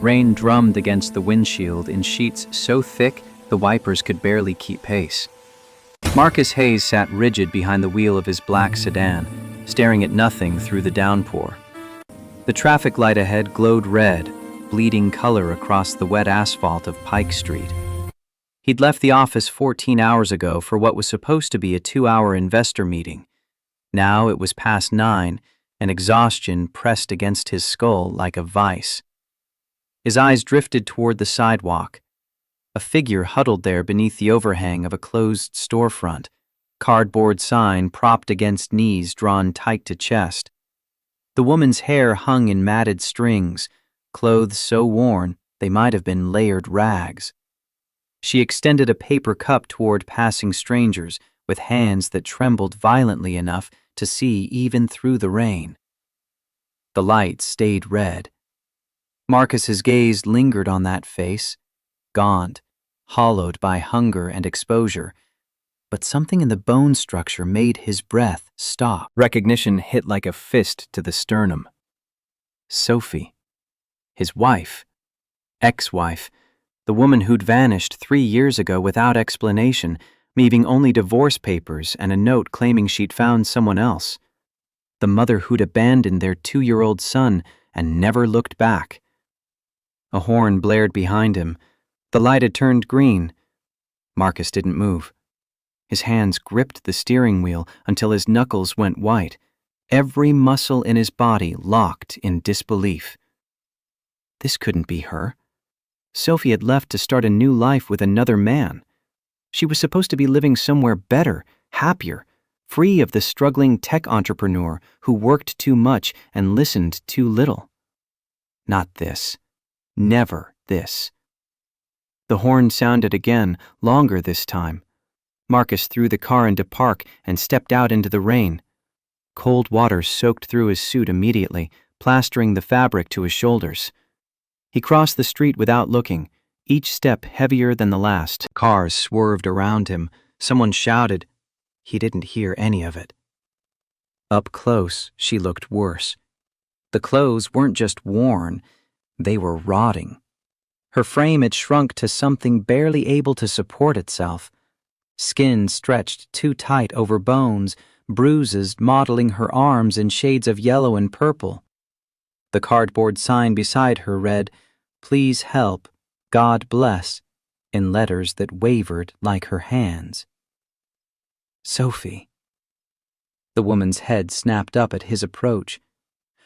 Rain drummed against the windshield in sheets so thick the wipers could barely keep pace. Marcus Hayes sat rigid behind the wheel of his black sedan, staring at nothing through the downpour. The traffic light ahead glowed red, bleeding color across the wet asphalt of Pike Street. He'd left the office 14 hours ago for what was supposed to be a 2-hour investor meeting. Now it was past 9, and exhaustion pressed against his skull like a vice. His eyes drifted toward the sidewalk. A figure huddled there beneath the overhang of a closed storefront, cardboard sign propped against knees drawn tight to chest. The woman's hair hung in matted strings, clothes so worn they might have been layered rags. She extended a paper cup toward passing strangers with hands that trembled violently enough to see even through the rain. The light stayed red. Marcus's gaze lingered on that face, gaunt, hollowed by hunger and exposure, but something in the bone structure made his breath stop. Recognition hit like a fist to the sternum. Sophie. His wife. Ex-wife. The woman who'd vanished 3 years ago without explanation, leaving only divorce papers and a note claiming she'd found someone else. The mother who'd abandoned their 2-year-old son and never looked back. A horn blared behind him. The light had turned green. Marcus didn't move. His hands gripped the steering wheel until his knuckles went white, every muscle in his body locked in disbelief. This couldn't be her. Sophie had left to start a new life with another man. She was supposed to be living somewhere better, happier, free of the struggling tech entrepreneur who worked too much and listened too little. Not this. Never this. The horn sounded again, longer this time. Marcus threw the car into park and stepped out into the rain. Cold water soaked through his suit immediately, plastering the fabric to his shoulders. He crossed the street without looking, each step heavier than the last. Cars swerved around him. Someone shouted. He didn't hear any of it. Up close, she looked worse. The clothes weren't just worn, they were rotting. Her frame had shrunk to something barely able to support itself. Skin stretched too tight over bones, bruises modeling her arms in shades of yellow and purple. The cardboard sign beside her read, "Please help, God bless," in letters that wavered like her hands. Sophie. The woman's head snapped up at his approach.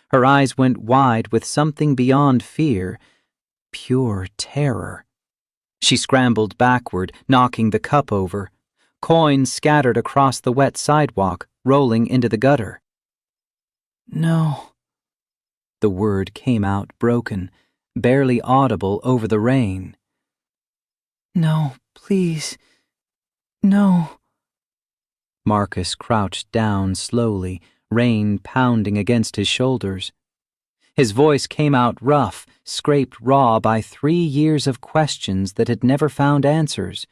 Her eyes went wide with something beyond fear, pure terror. She scrambled backward, knocking the cup over. Coins scattered across the wet sidewalk, rolling into the gutter. No. The word came out broken, barely audible over the rain. No, please. No. Marcus crouched down slowly, rain pounding against his shoulders. His voice came out rough, scraped raw by 3 years of questions that had never found answers.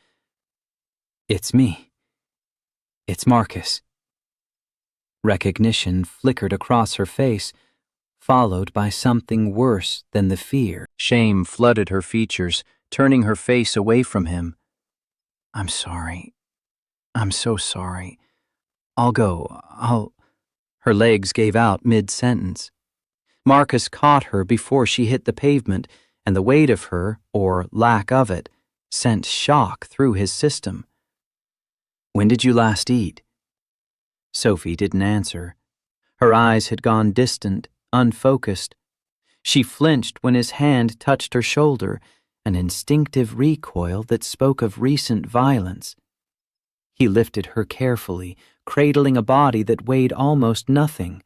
It's me. It's Marcus. Recognition flickered across her face, followed by something worse than the fear. Shame flooded her features, turning her face away from him. I'm sorry. I'm so sorry. I'll go. Her legs gave out mid-sentence. Marcus caught her before she hit the pavement, and the weight of her, or lack of it, sent shock through his system. When did you last eat? Sophie didn't answer. Her eyes had gone distant, unfocused. She flinched when his hand touched her shoulder, an instinctive recoil that spoke of recent violence. He lifted her carefully, cradling a body that weighed almost nothing.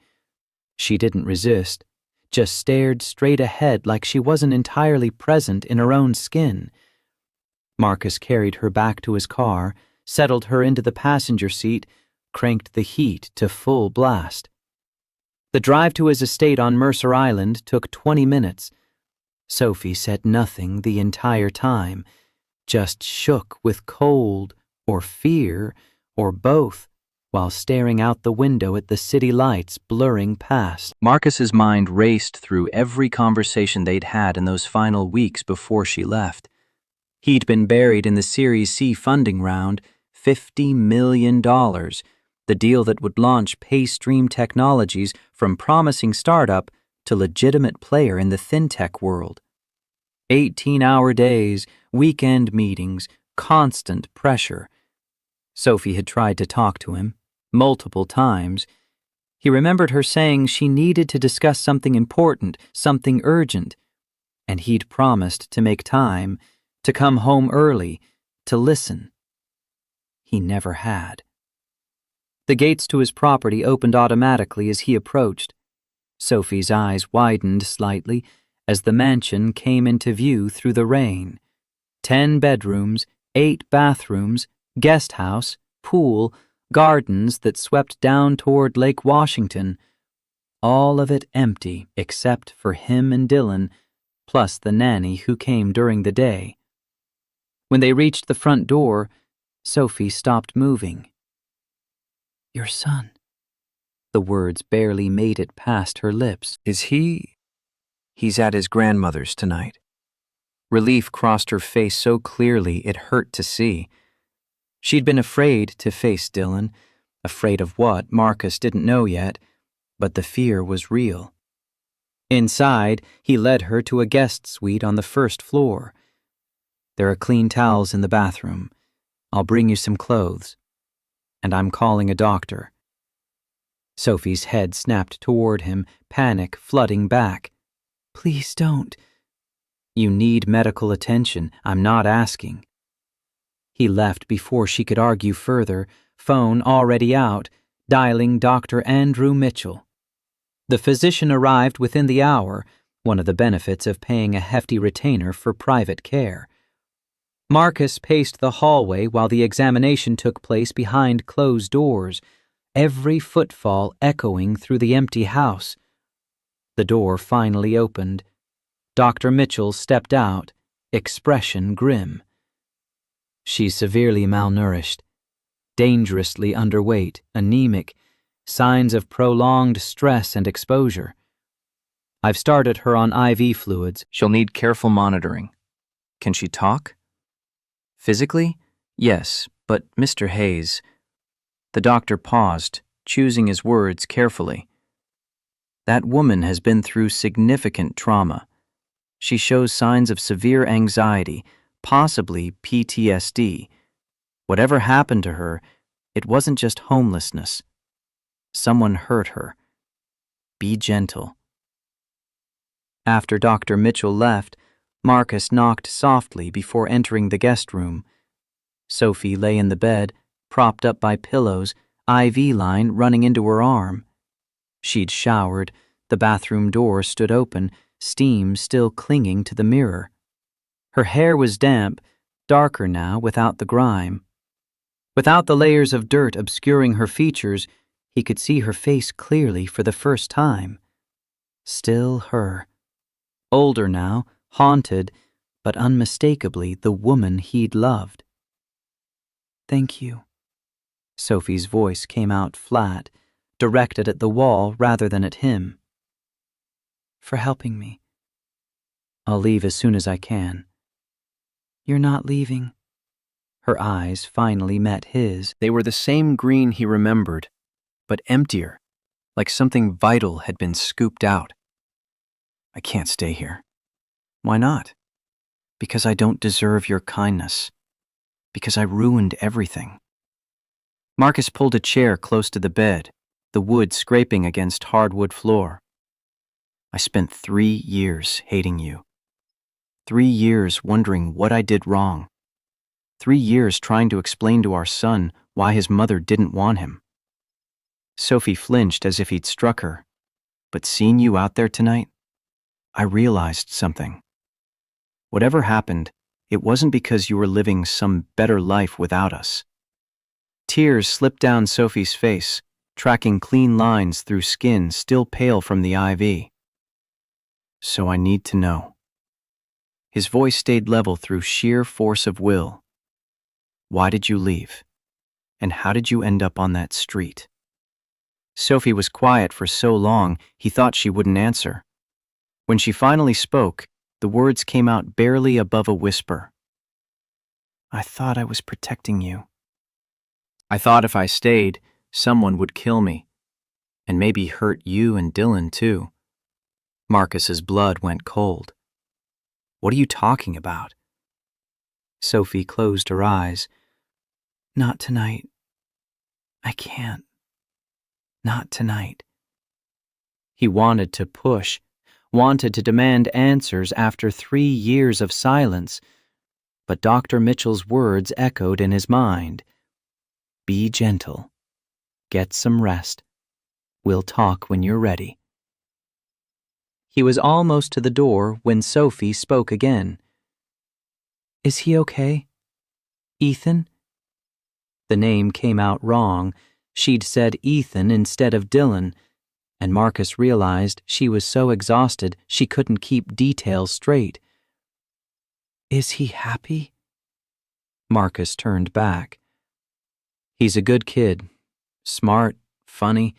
She didn't resist, just stared straight ahead like she wasn't entirely present in her own skin. Marcus carried her back to his car, settled her into the passenger seat, cranked the heat to full blast. The drive to his estate on Mercer Island took 20 minutes. Sophie said nothing the entire time, just shook with cold or fear or both, while staring out the window at the city lights blurring past. Marcus's mind raced through every conversation they'd had in those final weeks before she left. He'd been buried in the Series C funding round, $50 million, the deal that would launch Paystream Technologies from promising startup to legitimate player in the fintech world. 18-hour days, weekend meetings, constant pressure. Sophie had tried to talk to him, multiple times. He remembered her saying she needed to discuss something important, something urgent, and he'd promised to make time, to come home early, to listen. He never had. The gates to his property opened automatically as he approached. Sophie's eyes widened slightly as the mansion came into view through the rain. 10 bedrooms, 8 bathrooms, guest house, pool, gardens that swept down toward Lake Washington. All of it empty except for him and Dylan, plus the nanny who came during the day. When they reached the front door, Sophie stopped moving. "Your son." The words barely made it past her lips. Is he? He's at his grandmother's tonight. Relief crossed her face so clearly it hurt to see. She'd been afraid to face Dylan, afraid of what Marcus didn't know yet, but the fear was real. Inside, he led her to a guest suite on the first floor. "There are clean towels in the bathroom. I'll bring you some clothes. And I'm calling a doctor." Sophie's head snapped toward him, panic flooding back. "Please don't." "You need medical attention. I'm not asking." He left before she could argue further, phone already out, dialing Dr. Andrew Mitchell. The physician arrived within the hour, one of the benefits of paying a hefty retainer for private care. Marcus paced the hallway while the examination took place behind closed doors, every footfall echoing through the empty house. The door finally opened. Dr. Mitchell stepped out, expression grim. "She's severely malnourished, dangerously underweight, anemic, signs of prolonged stress and exposure. I've started her on IV fluids. She'll need careful monitoring. Can she talk? Physically? Yes, but Mr. Hayes." The doctor paused, choosing his words carefully. "That woman has been through significant trauma. She shows signs of severe anxiety, possibly PTSD. Whatever happened to her, it wasn't just homelessness. Someone hurt her. Be gentle." After Dr. Mitchell left, Marcus knocked softly before entering the guest room. Sophie lay in the bed, propped up by pillows, IV line running into her arm. She'd showered, the bathroom door stood open, steam still clinging to the mirror. Her hair was damp, darker now without the grime. Without the layers of dirt obscuring her features, he could see her face clearly for the first time. Still her. Older now, haunted, but unmistakably the woman he'd loved. "Thank you." Sophie's voice came out flat, directed at the wall rather than at him. "For helping me. I'll leave as soon as I can." "You're not leaving." Her eyes finally met his. They were the same green he remembered, but emptier, like something vital had been scooped out. "I can't stay here." "Why not?" "Because I don't deserve your kindness. Because I ruined everything." Marcus pulled a chair close to the bed, the wood scraping against hardwood floor. "I spent 3 years hating you. 3 years wondering what I did wrong. 3 years trying to explain to our son why his mother didn't want him." Sophie flinched as if he'd struck her. "But seeing you out there tonight, I realized something. Whatever happened, it wasn't because you were living some better life without us." Tears slipped down Sophie's face, tracking clean lines through skin still pale from the IV. "So I need to know." His voice stayed level through sheer force of will. "Why did you leave? And how did you end up on that street? Sophie was quiet for so long he thought she wouldn't answer. When she finally spoke, the words came out barely above a whisper. I thought I was protecting you. I thought if I stayed, someone would kill me. And maybe hurt you and Dylan too. Marcus's blood went cold. What are you talking about? Sophie closed her eyes. Not tonight. I can't. Not tonight. He wanted to push, wanted to demand answers after 3 years of silence, but Dr. Mitchell's words echoed in his mind. Be gentle. Get some rest. We'll talk when you're ready. He was almost to the door when Sophie spoke again. Is he okay? Ethan? The name came out wrong. She'd said Ethan instead of Dylan, and Marcus realized she was so exhausted she couldn't keep details straight. Is he happy? Marcus turned back. He's a good kid. Smart, funny.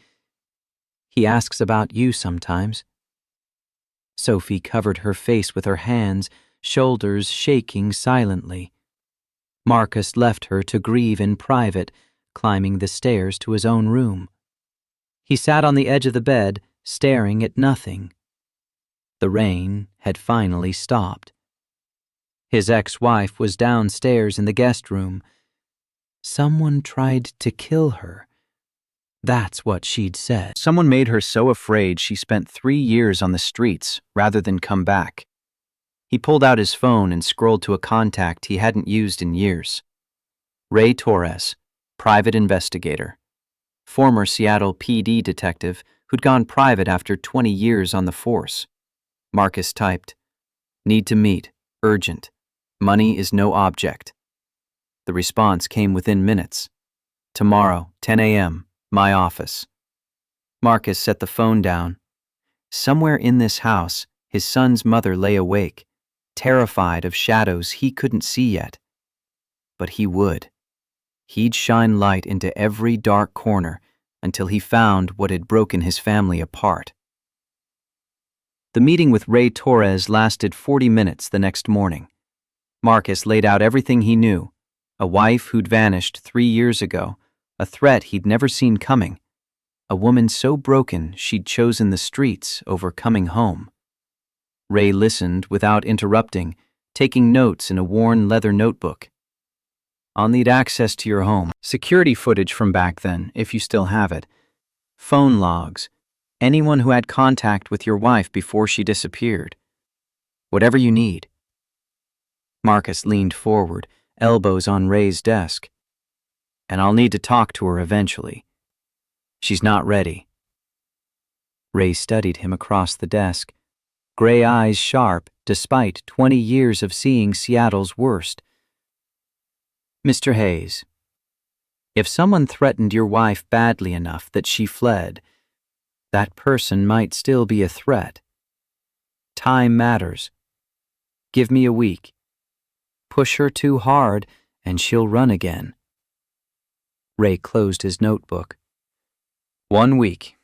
He asks about you sometimes. Sophie covered her face with her hands, shoulders shaking silently. Marcus left her to grieve in private, climbing the stairs to his own room. He sat on the edge of the bed, staring at nothing. The rain had finally stopped. His ex-wife was downstairs in the guest room. Someone tried to kill her. That's what she'd said. Someone made her so afraid she spent 3 years on the streets rather than come back. He pulled out his phone and scrolled to a contact he hadn't used in years. Ray Torres, private investigator. Former Seattle PD detective who'd gone private after 20 years on the force. Marcus typed, Need to meet, urgent. Money is no object. The response came within minutes. Tomorrow, 10 a.m., my office. Marcus set the phone down. Somewhere in this house, his son's mother lay awake, terrified of shadows he couldn't see yet. But he would. He'd shine light into every dark corner until he found what had broken his family apart. The meeting with Ray Torres lasted 40 minutes the next morning. Marcus laid out everything he knew, a wife who'd vanished 3 years ago, a threat he'd never seen coming, a woman so broken she'd chosen the streets over coming home. Ray listened without interrupting, taking notes in a worn leather notebook. I'll need access to your home. Security footage from back then, if you still have it. Phone logs. Anyone who had contact with your wife before she disappeared. Whatever you need. Marcus leaned forward, elbows on Ray's desk. And I'll need to talk to her eventually. She's not ready. Ray studied him across the desk, gray eyes sharp despite 20 years of seeing Seattle's worst. Mr. Hayes, if someone threatened your wife badly enough that she fled, that person might still be a threat. Time matters. Give me a week. Push her too hard, and she'll run again. Ray closed his notebook. 1 week.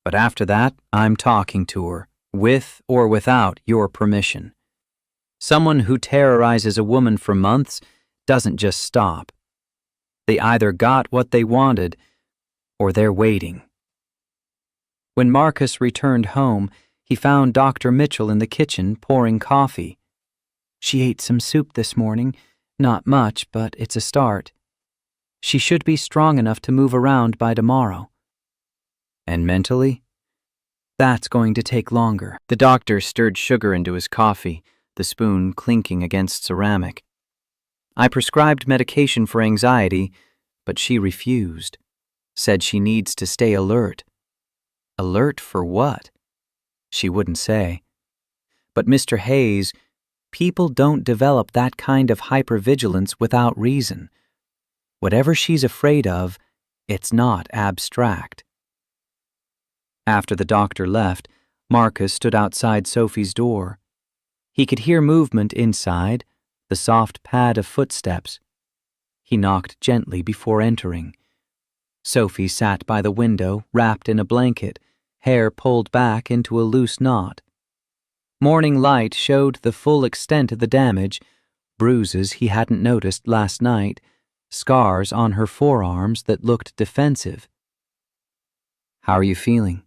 But after that, I'm talking to her, with or without your permission. Someone who terrorizes a woman for months doesn't just stop. They either got what they wanted, or they're waiting. When Marcus returned home, he found Dr. Mitchell in the kitchen pouring coffee. She ate some soup this morning, not much, but it's a start. She should be strong enough to move around by tomorrow. And mentally? That's going to take longer. The doctor stirred sugar into his coffee, the spoon clinking against ceramic. I prescribed medication for anxiety, but she refused. Said she needs to stay alert. Alert for what? She wouldn't say. But Mr. Hayes, people don't develop that kind of hypervigilance without reason. Whatever she's afraid of, it's not abstract. After the doctor left, Marcus stood outside Sophie's door. He could hear movement inside, the soft pad of footsteps. He knocked gently before entering. Sophie sat by the window, wrapped in a blanket, hair pulled back into a loose knot. Morning light showed the full extent of the damage, bruises he hadn't noticed last night, scars on her forearms that looked defensive. "How are you feeling?"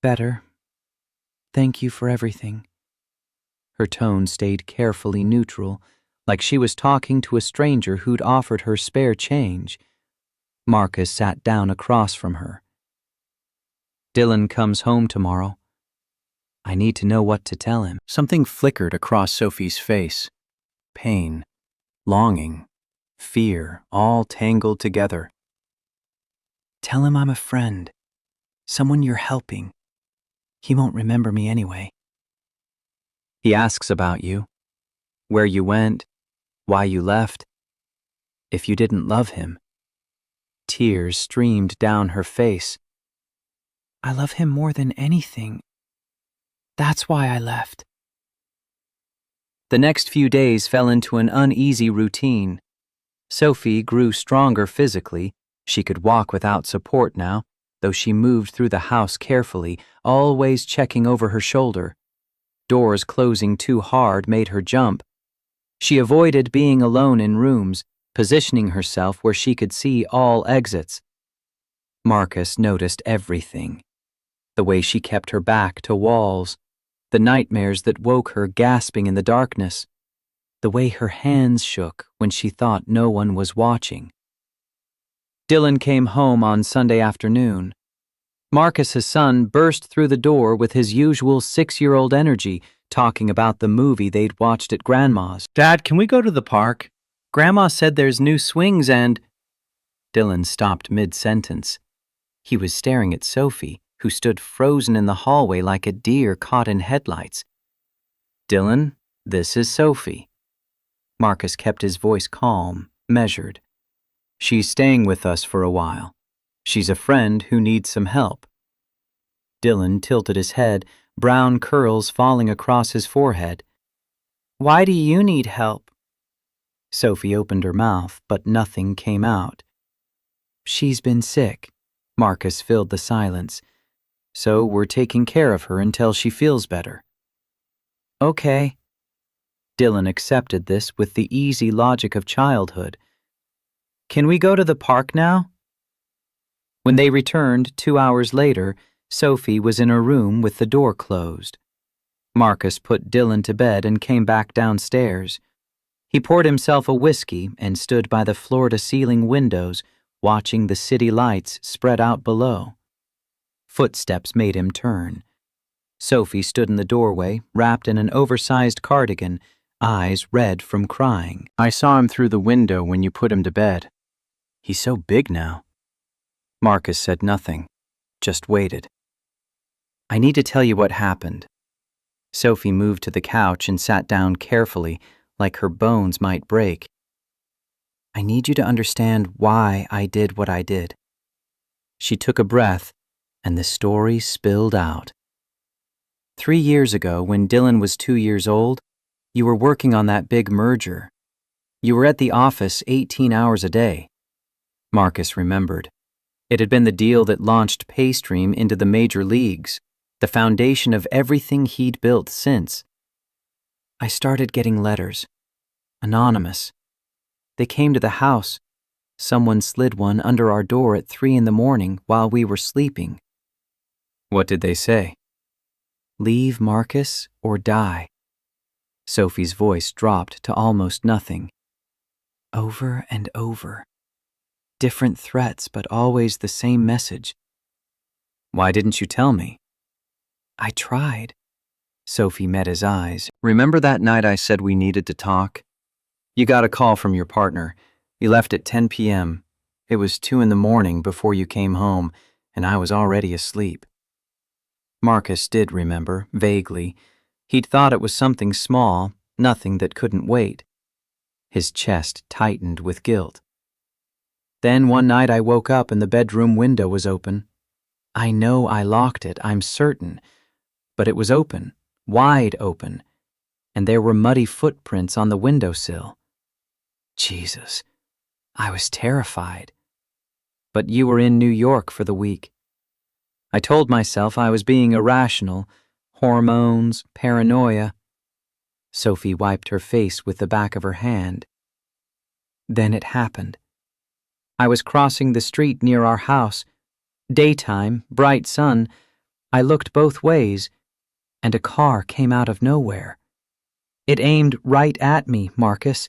"Better. Thank you for everything." Her tone stayed carefully neutral, like she was talking to a stranger who'd offered her spare change. Marcus sat down across from her. "Dylan comes home tomorrow. I need to know what to tell him." Something flickered across Sophie's face. Pain, longing, fear, all tangled together. "Tell him I'm a friend, someone you're helping. He won't remember me anyway." "He asks about you, where you went, why you left. If you didn't love him." Tears streamed down her face. "I love him more than anything. That's why I left." The next few days fell into an uneasy routine. Sophie grew stronger physically. She could walk without support now, though she moved through the house carefully, always checking over her shoulder. Doors closing too hard made her jump. She avoided being alone in rooms, positioning herself where she could see all exits. Marcus noticed everything. The way she kept her back to walls, the nightmares that woke her gasping in the darkness, the way her hands shook when she thought no one was watching. Dylan came home on Sunday afternoon. Marcus's son burst through the door with his usual 6-year-old energy, talking about the movie they'd watched at Grandma's. "Dad, can we go to the park? Grandma said there's new swings and—" Dylan stopped mid-sentence. He was staring at Sophie, who stood frozen in the hallway like a deer caught in headlights. "Dylan, this is Sophie." Marcus kept his voice calm, measured. "She's staying with us for a while. She's a friend who needs some help." Dylan tilted his head, brown curls falling across his forehead. "Why do you need help?" Sophie opened her mouth, but nothing came out. "She's been sick." Marcus filled the silence. "So we're taking care of her until she feels better." "Okay." Dylan accepted this with the easy logic of childhood. "Can we go to the park now?" When they returned 2 hours later, Sophie was in her room with the door closed. Marcus put Dylan to bed and came back downstairs. He poured himself a whiskey and stood by the floor-to-ceiling windows, watching the city lights spread out below. Footsteps made him turn. Sophie stood in the doorway, wrapped in an oversized cardigan, eyes red from crying. "I saw him through the window when you put him to bed. He's so big now." Marcus said nothing, just waited. "I need to tell you what happened." Sophie moved to the couch and sat down carefully, like her bones might break. "I need you to understand why I did what I did." She took a breath, and the story spilled out. 3 years ago, when Dylan was 2 years old, you were working on that big merger. You were at the office 18 hours a day. Marcus remembered. It had been the deal that launched Paystream into the major leagues, the foundation of everything he'd built since. "I started getting letters. Anonymous. They came to the house. Someone slid one under our door at 3 a.m. while we were sleeping." "What did they say?" "Leave Marcus or die." Sophie's voice dropped to almost nothing. Over and over. Different threats, but always the same message. "Why didn't you tell me?" "I tried." Sophie met his eyes. "Remember that night I said we needed to talk? You got a call from your partner. You left at 10 p.m. It was 2 a.m. before you came home, and I was already asleep." Marcus did remember, vaguely. He'd thought it was something small, nothing that couldn't wait. His chest tightened with guilt. "Then one night I woke up and the bedroom window was open. I know I locked it, I'm certain. But it was open, wide open, and there were muddy footprints on the windowsill." Jesus, I was terrified. But you were in New York for the week. I told myself I was being irrational, hormones, paranoia. Sophie wiped her face with the back of her hand. Then it happened. I was crossing the street near our house. Daytime, bright sun. I looked both ways, and a car came out of nowhere. It aimed right at me, Marcus.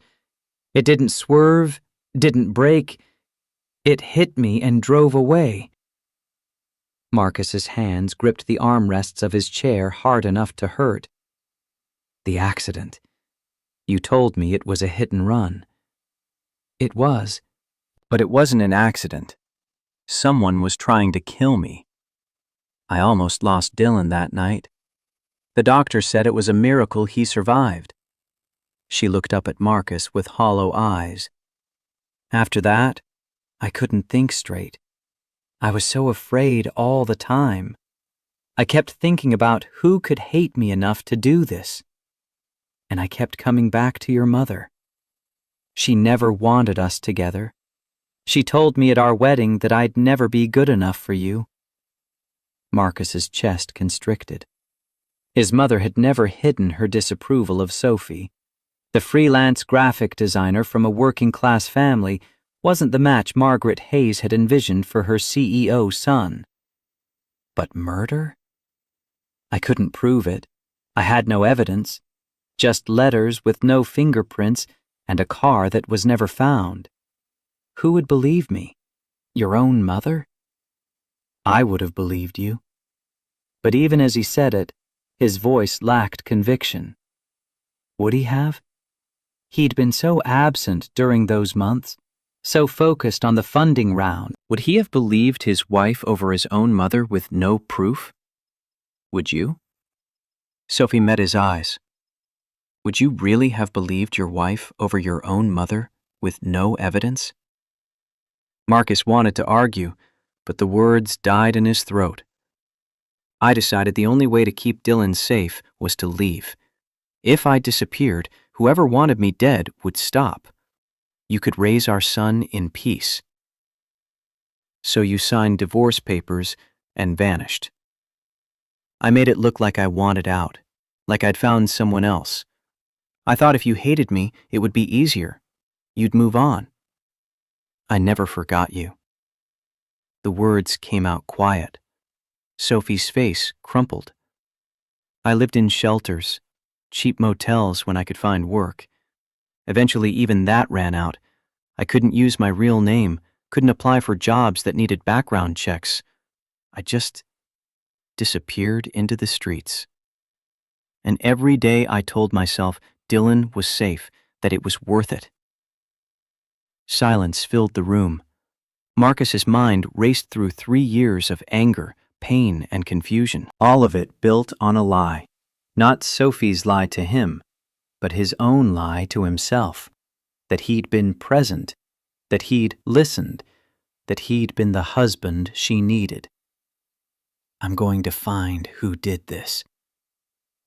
It didn't swerve, didn't brake. It hit me and drove away. Marcus's hands gripped the armrests of his chair hard enough to hurt. The accident. You told me it was a hit and run. It was. But it wasn't an accident. Someone was trying to kill me. I almost lost Dylan that night. The doctor said it was a miracle he survived. She looked up at Marcus with hollow eyes. After that, I couldn't think straight. I was so afraid all the time. I kept thinking about who could hate me enough to do this. And I kept coming back to your mother. She never wanted us together. She told me at our wedding that I'd never be good enough for you. Marcus's chest constricted. His mother had never hidden her disapproval of Sophie. The freelance graphic designer from a working-class family wasn't the match Margaret Hayes had envisioned for her CEO son. But murder? I couldn't prove it. I had no evidence. Just letters with no fingerprints and a car that was never found. Who would believe me? Your own mother? I would have believed you. But even as he said it, his voice lacked conviction. Would he have? He'd been so absent during those months, so focused on the funding round. Would he have believed his wife over his own mother with no proof? Would you? Sophie met his eyes. Would you really have believed your wife over your own mother with no evidence? Marcus wanted to argue, but the words died in his throat. I decided the only way to keep Dylan safe was to leave. If I disappeared, whoever wanted me dead would stop. You could raise our son in peace. So you signed divorce papers and vanished. I made it look like I wanted out, like I'd found someone else. I thought if you hated me, it would be easier. You'd move on. I never forgot you. The words came out quiet. Sophie's face crumpled. I lived in shelters, cheap motels when I could find work. Eventually, even that ran out. I couldn't use my real name, couldn't apply for jobs that needed background checks. I just disappeared into the streets. And every day I told myself Dylan was safe, that it was worth it. Silence filled the room. Marcus's mind raced through 3 years of anger, pain, and confusion. All of it built on a lie. Not Sophie's lie to him, but his own lie to himself. That he'd been present, that he'd listened, that he'd been the husband she needed. I'm going to find who did this.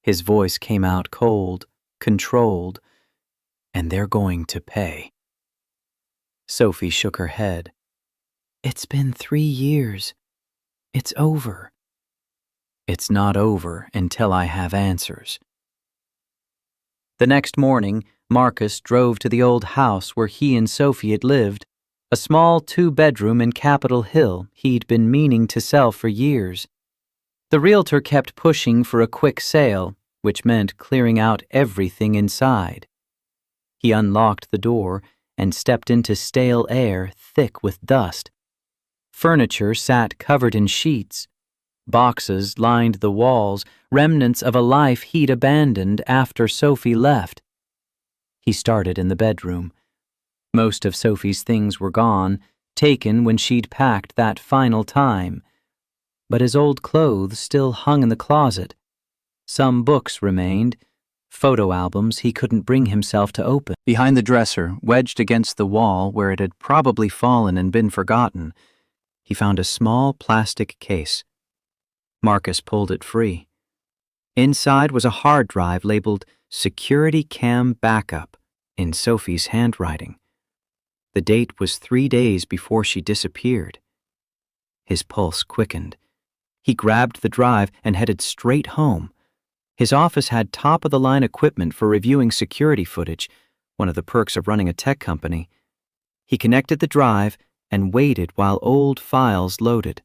His voice came out cold, controlled, and they're going to pay. Sophie shook her head. It's been 3 years. It's over. It's not over until I have answers. The next morning, Marcus drove to the old house where he and Sophie had lived, a small 2-bedroom in Capitol Hill he'd been meaning to sell for years. The realtor kept pushing for a quick sale, which meant clearing out everything inside. He unlocked the door and stepped into stale air thick with dust. Furniture sat covered in sheets. Boxes lined the walls, remnants of a life he'd abandoned after Sophie left. He started in the bedroom. Most of Sophie's things were gone, taken when she'd packed that final time. But his old clothes still hung in the closet. Some books remained, photo albums he couldn't bring himself to open. Behind the dresser, wedged against the wall where it had probably fallen and been forgotten, he found a small plastic case. Marcus pulled it free. Inside was a hard drive labeled Security Cam Backup in Sophie's handwriting. The date was 3 days before she disappeared. His pulse quickened. He grabbed the drive and headed straight home. His office had top-of-the-line equipment for reviewing security footage, one of the perks of running a tech company. He connected the drive and waited while old files loaded.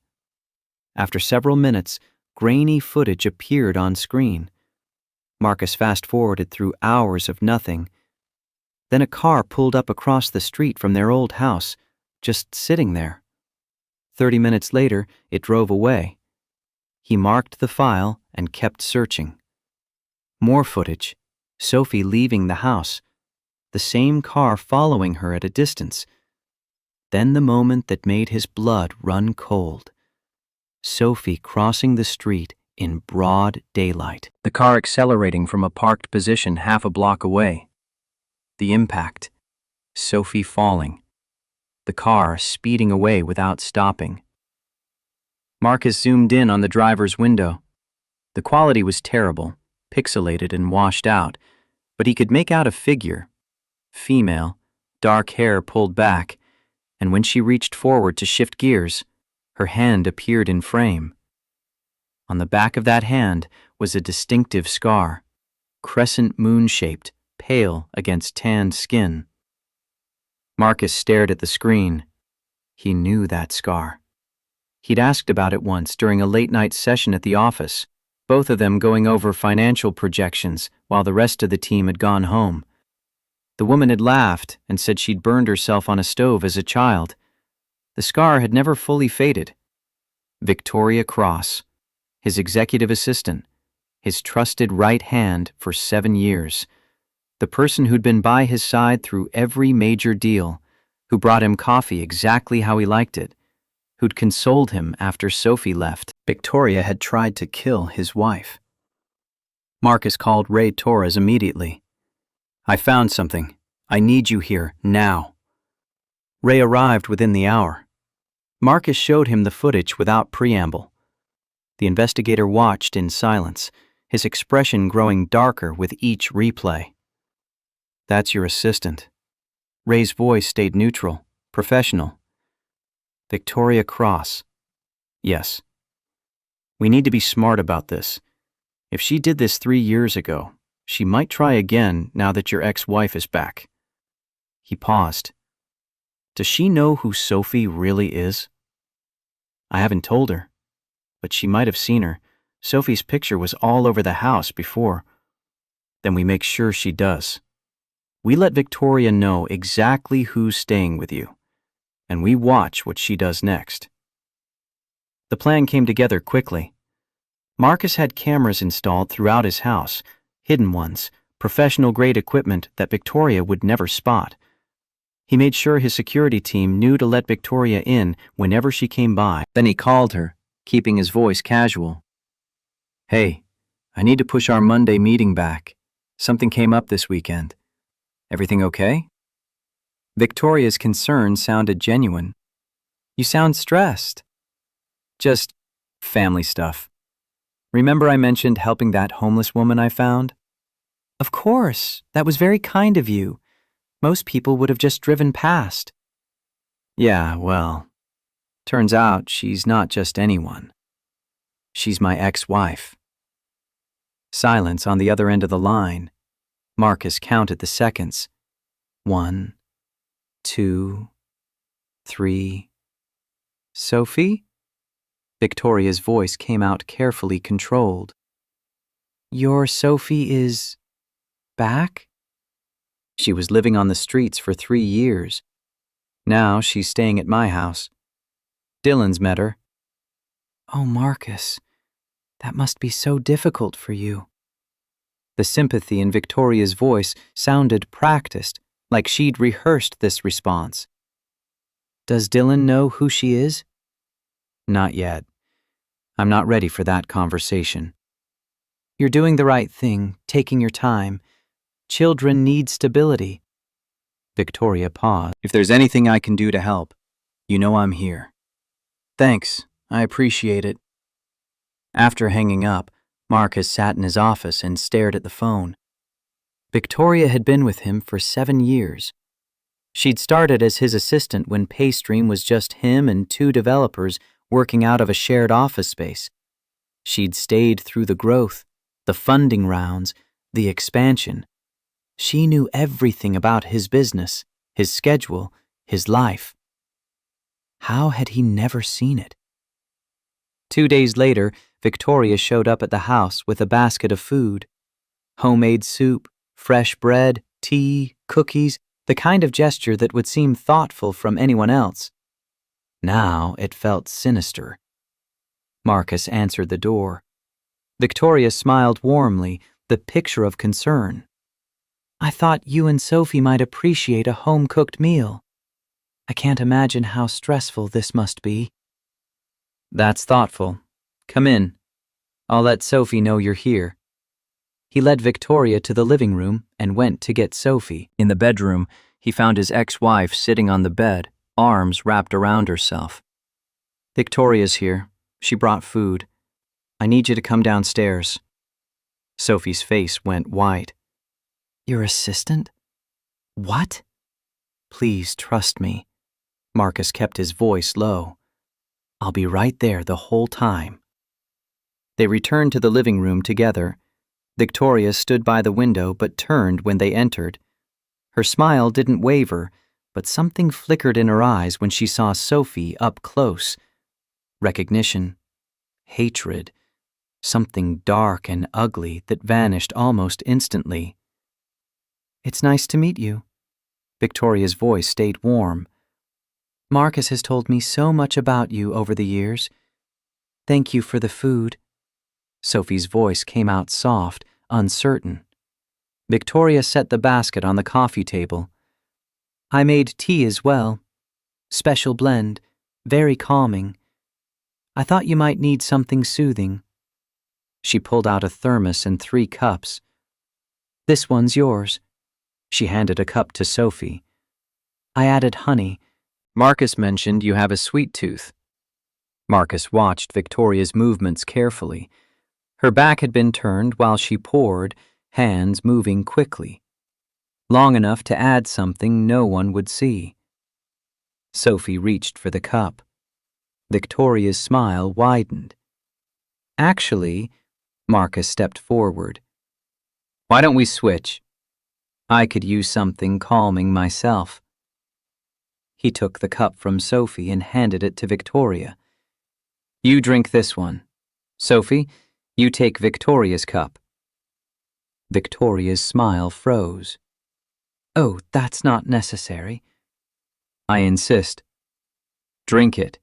After several minutes, grainy footage appeared on screen. Marcus fast-forwarded through hours of nothing. Then a car pulled up across the street from their old house, just sitting there. 30 minutes later, it drove away. He marked the file and kept searching. More footage, Sophie leaving the house, the same car following her at a distance. Then the moment that made his blood run cold. Sophie crossing the street in broad daylight. The car accelerating from a parked position half a block away. The impact. Sophie falling. The car speeding away without stopping. Marcus zoomed in on the driver's window. The quality was terrible, pixelated and washed out, but he could make out a figure. Female, dark hair pulled back, and when she reached forward to shift gears, her hand appeared in frame. On the back of that hand was a distinctive scar, crescent moon-shaped, pale against tanned skin. Marcus stared at the screen. He knew that scar. He'd asked about it once during a late-night session at the office, both of them going over financial projections while the rest of the team had gone home. The woman had laughed and said she'd burned herself on a stove as a child. The scar had never fully faded. Victoria Cross, his executive assistant, his trusted right hand for 7 years, the person who'd been by his side through every major deal, who brought him coffee exactly how he liked it, who'd consoled him after Sophie left. Victoria had tried to kill his wife. Marcus called Ray Torres immediately. "I found something. I need you here, now." Ray arrived within the hour. Marcus showed him the footage without preamble. The investigator watched in silence, his expression growing darker with each replay. "That's your assistant." Ray's voice stayed neutral, professional. "Victoria Cross." "Yes." "We need to be smart about this. If she did this 3 years ago, she might try again now that your ex-wife is back." He paused. "Does she know who Sophie really is?" "I haven't told her, but she might have seen her. Sophie's picture was all over the house before." "Then we make sure she does. We let Victoria know exactly who's staying with you, and we watch what she does next." The plan came together quickly. Marcus had cameras installed throughout his house, hidden ones, professional-grade equipment that Victoria would never spot. He made sure his security team knew to let Victoria in whenever she came by. Then he called her, keeping his voice casual. "Hey, I need to push our Monday meeting back. Something came up this weekend. Everything okay?" Victoria's concern sounded genuine. "You sound stressed." "Just family stuff. Remember I mentioned helping that homeless woman I found?" "Of course, that was very kind of you. Most people would have just driven past." "Yeah, well, turns out she's not just anyone. She's my ex-wife." Silence on the other end of the line. Marcus counted the seconds. 1, 2, 3. "Sophie?" Victoria's voice came out carefully controlled. "Your Sophie is back?" "She was living on the streets for 3 years. Now she's staying at my house. Dylan's met her." "Oh, Marcus, that must be so difficult for you." The sympathy in Victoria's voice sounded practiced, like she'd rehearsed this response. "Does Dylan know who she is?" "Not yet. I'm not ready for that conversation." "You're doing the right thing, taking your time. Children need stability." Victoria paused. "If there's anything I can do to help, you know I'm here." "Thanks, I appreciate it." After hanging up, Marcus sat in his office and stared at the phone. Victoria had been with him for 7 years. She'd started as his assistant when Paystream was just him and two developers working out of a shared office space. She'd stayed through the growth, the funding rounds, the expansion. She knew everything about his business, his schedule, his life. How had he never seen it? 2 days later, Victoria showed up at the house with a basket of food. Homemade soup, fresh bread, tea, cookies, the kind of gesture that would seem thoughtful from anyone else. Now it felt sinister. Marcus answered the door. Victoria smiled warmly, the picture of concern. "I thought you and Sophie might appreciate a home-cooked meal. I can't imagine how stressful this must be." "That's thoughtful. Come in. I'll let Sophie know you're here." He led Victoria to the living room and went to get Sophie. In the bedroom, he found his ex-wife sitting on the bed, arms wrapped around herself. "Victoria's here. She brought food. I need you to come downstairs." Sophie's face went white. "Your assistant? What?" "Please trust me." Marcus kept his voice low. "I'll be right there the whole time." They returned to the living room together. Victoria stood by the window but turned when they entered. Her smile didn't waver, but something flickered in her eyes when she saw Sophie up close. Recognition, hatred, something dark and ugly that vanished almost instantly. "It's nice to meet you." Victoria's voice stayed warm. "Marcus has told me so much about you over the years. Thank you for the food." Sophie's voice came out soft, uncertain. Victoria set the basket on the coffee table. "I made tea as well. Special blend, very calming. I thought you might need something soothing." She pulled out a thermos and 3 cups. "This one's yours." She handed a cup to Sophie. "I added honey. Marcus mentioned you have a sweet tooth." Marcus watched Victoria's movements carefully. Her back had been turned while she poured, hands moving quickly, long enough to add something no one would see. Sophie reached for the cup. Victoria's smile widened. "Actually," Marcus stepped forward. "Why don't we switch? I could use something calming myself." He took the cup from Sophie and handed it to Victoria. "You drink this one. Sophie, you take Victoria's cup." Victoria's smile froze. "Oh, that's not necessary." "I insist. Drink it."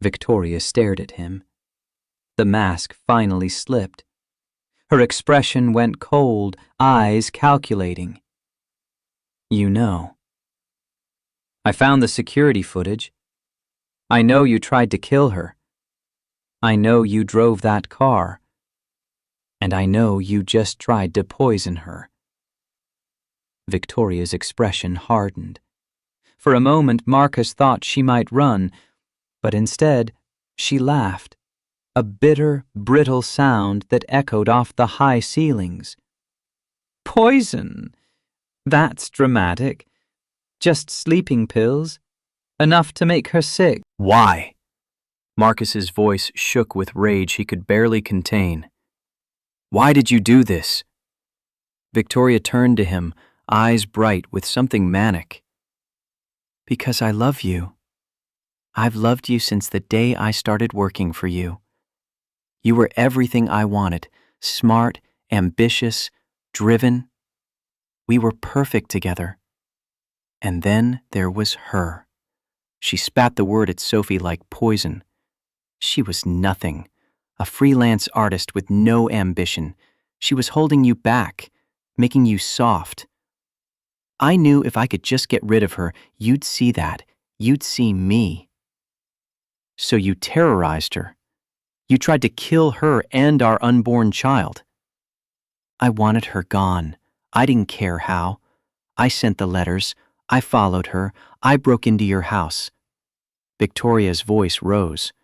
Victoria stared at him. The mask finally slipped. Her expression went cold, eyes calculating. "You know." "I found the security footage. I know you tried to kill her. I know you drove that car. And I know you just tried to poison her." Victoria's expression hardened. For a moment, Marcus thought she might run, but instead, she laughed, a bitter, brittle sound that echoed off the high ceilings. "Poison? That's dramatic. Just sleeping pills. Enough to make her sick." Why? Marcus's voice shook with rage he could barely contain. "Why did you do this?" Victoria turned to him, eyes bright with something manic. "Because I love you. I've loved you since the day I started working for you. You were everything I wanted, smart, ambitious, driven. We were perfect together. And then there was her." She spat the word at Sophie like poison. She was nothing, a freelance artist with no ambition. She was holding you back, making you soft. I knew if I could just get rid of her, you'd see that. You'd see me. So you terrorized her. You tried to kill her and our unborn child. I wanted her gone. I didn't care how. I sent the letters. I followed her. I broke into your house. Victoria's voice rose.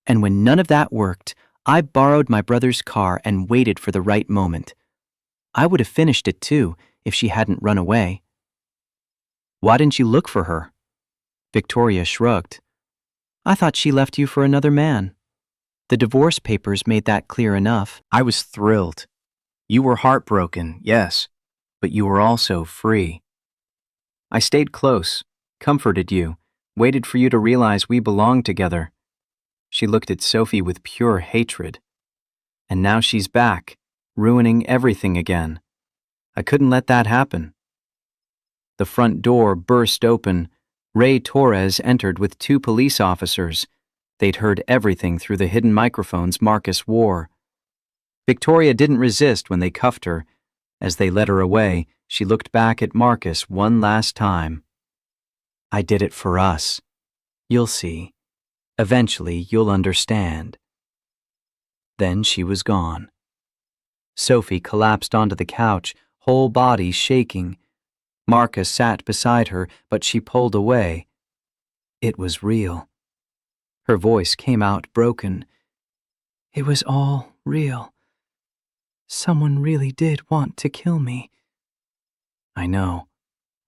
And when none of that worked, I borrowed my brother's car and waited for the right moment. I would have finished it too if she hadn't run away. Why didn't you look for her? Victoria shrugged. I thought she left you for another man. The divorce papers made that clear enough. I was thrilled. You were heartbroken, yes, but you were also free. I stayed close, comforted you, waited for you to realize we belonged together. She looked at Sophie with pure hatred. And now she's back, ruining everything again. I couldn't let that happen. The front door burst open. Ray Torres entered with 2 police officers. They'd heard everything through the hidden microphones Marcus wore. Victoria didn't resist when they cuffed her. As they led her away, she looked back at Marcus one last time. I did it for us. You'll see. Eventually, you'll understand. Then she was gone. Sophie collapsed onto the couch, whole body shaking. Marcus sat beside her, but she pulled away. It was real. Her voice came out broken. It was all real. Someone really did want to kill me. I know.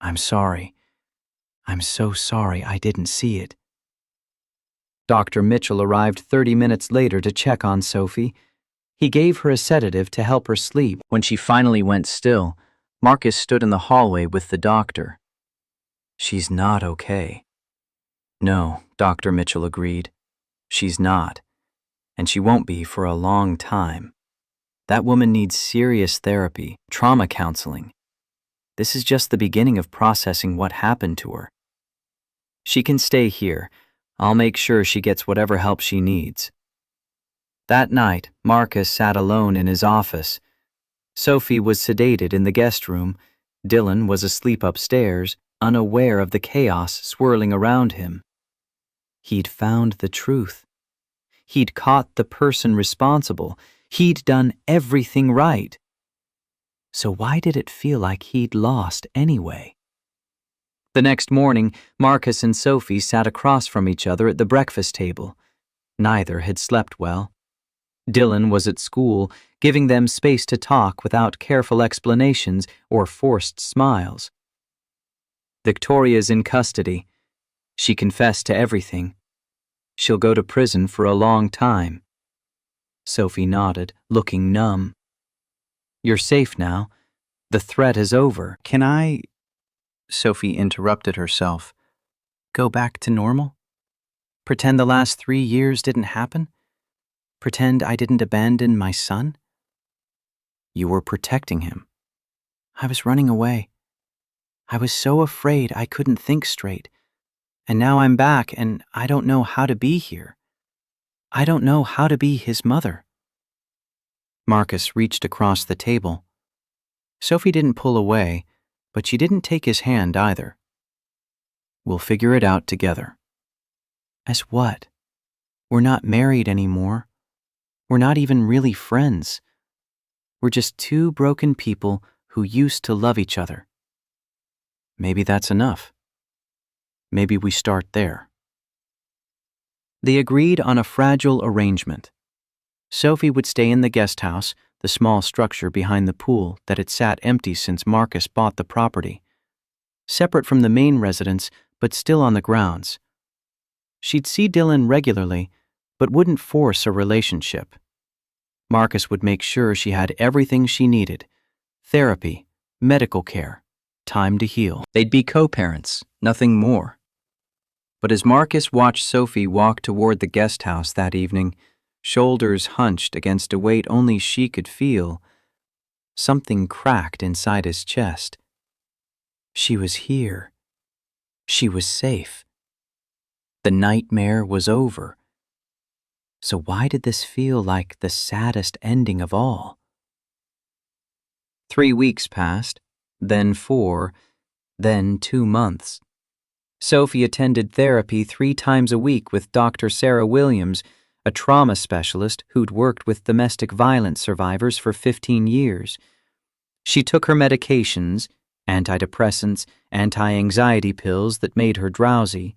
I'm sorry. I'm so sorry I didn't see it. Dr. Mitchell arrived 30 minutes later to check on Sophie. He gave her a sedative to help her sleep. When she finally went still, Marcus stood in the hallway with the doctor. She's not okay. No, Dr. Mitchell agreed. She's not. And she won't be for a long time. That woman needs serious therapy, trauma counseling. This is just the beginning of processing what happened to her. She can stay here. I'll make sure she gets whatever help she needs. That night, Marcus sat alone in his office. Sophie was sedated in the guest room. Dylan was asleep upstairs, unaware of the chaos swirling around him. He'd found the truth. He'd caught the person responsible. He'd done everything right. So why did it feel like he'd lost anyway? The next morning, Marcus and Sophie sat across from each other at the breakfast table. Neither had slept well. Dylan was at school, giving them space to talk without careful explanations or forced smiles. Victoria's in custody. She confessed to everything. She'll go to prison for a long time. Sophie nodded, looking numb. You're safe now. The threat is over. Can I... Sophie interrupted herself. Go back to normal? Pretend the last 3 years didn't happen? Pretend I didn't abandon my son? You were protecting him. I was running away. I was so afraid I couldn't think straight. And now I'm back and I don't know how to be here. I don't know how to be his mother. Marcus reached across the table. Sophie didn't pull away, but she didn't take his hand either. We'll figure it out together. As what? We're not married anymore. We're not even really friends. We're just 2 broken people who used to love each other. Maybe that's enough. Maybe we start there. They agreed on a fragile arrangement. Sophie would stay in the guest house, the small structure behind the pool that had sat empty since Marcus bought the property. Separate from the main residence, but still on the grounds. She'd see Dylan regularly, but wouldn't force a relationship. Marcus would make sure she had everything she needed: therapy, medical care, time to heal. They'd be co-parents, nothing more. But as Marcus watched Sophie walk toward the guest house that evening, shoulders hunched against a weight only she could feel, something cracked inside his chest. She was here. She was safe. The nightmare was over. So why did this feel like the saddest ending of all? 3 weeks passed, then 4, then 2 months. Sophie attended therapy 3 times a week with Dr. Sarah Williams, a trauma specialist who'd worked with domestic violence survivors for 15 years. She took her medications, antidepressants, anti-anxiety pills that made her drowsy.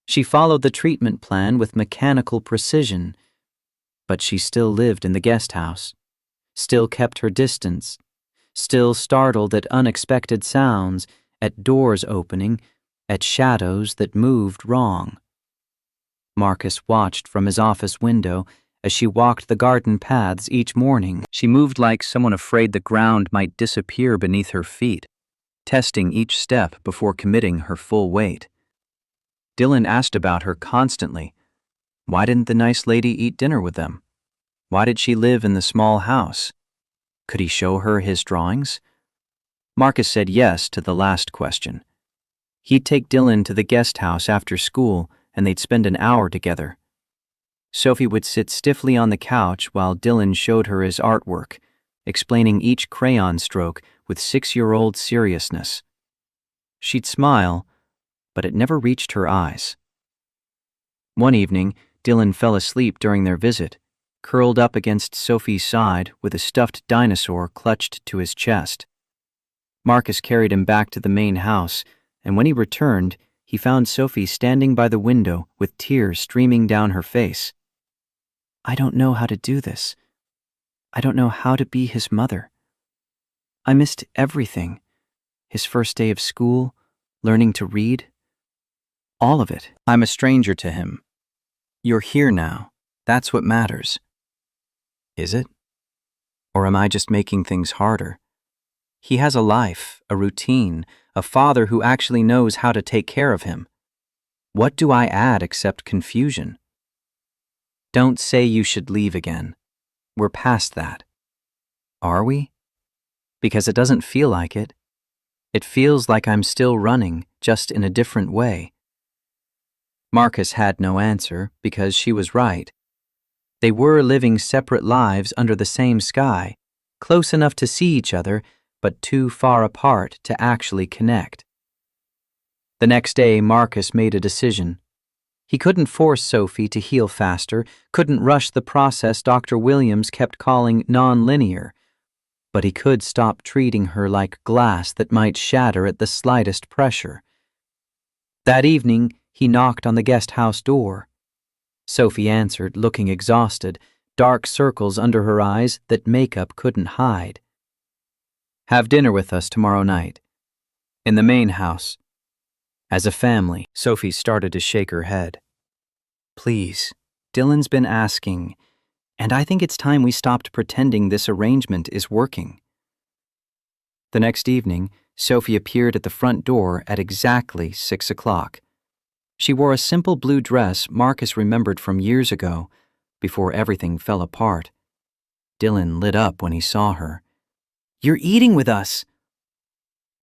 She followed the treatment plan with mechanical precision, but she still lived in the guest house, still kept her distance, still startled at unexpected sounds at doors opening, at shadows that moved wrong. Marcus watched from his office window as she walked the garden paths each morning. She moved like someone afraid the ground might disappear beneath her feet, testing each step before committing her full weight. Dylan asked about her constantly. Why didn't the nice lady eat dinner with them? Why did she live in the small house? Could he show her his drawings? Marcus said yes to the last question. He'd take Dylan to the guest house after school and they'd spend an hour together. Sophie would sit stiffly on the couch while Dylan showed her his artwork, explaining each crayon stroke with 6-year-old seriousness. She'd smile, but it never reached her eyes. One evening, Dylan fell asleep during their visit, curled up against Sophie's side with a stuffed dinosaur clutched to his chest. Marcus carried him back to the main house, and when he returned, he found Sophie standing by the window with tears streaming down her face. "I don't know how to do this. I don't know how to be his mother. I missed everything. His first day of school, learning to read. All of it. I'm a stranger to him. You're here now. That's what matters." Is it? Or am I just making things harder? He has a life, a routine, a father who actually knows how to take care of him. What do I add except confusion? Don't say you should leave again. We're past that. Are we? Because it doesn't feel like it. It feels like I'm still running, just in a different way. Marcus had no answer because she was right. They were living separate lives under the same sky, close enough to see each other, but too far apart to actually connect. The next day, Marcus made a decision. He couldn't force Sophie to heal faster, couldn't rush the process Dr. Williams kept calling non-linear, but he could stop treating her like glass that might shatter at the slightest pressure. That evening, he knocked on the guest house door. Sophie answered, looking exhausted, dark circles under her eyes that makeup couldn't hide. "Have dinner with us tomorrow night. In the main house. As a family." Sophie started to shake her head. "Please, Dylan's been asking, and I think it's time we stopped pretending this arrangement is working." The next evening, Sophie appeared at the front door at exactly 6 o'clock. She wore a simple blue dress Marcus remembered from years ago, before everything fell apart. Dylan lit up when he saw her. "You're eating with us!"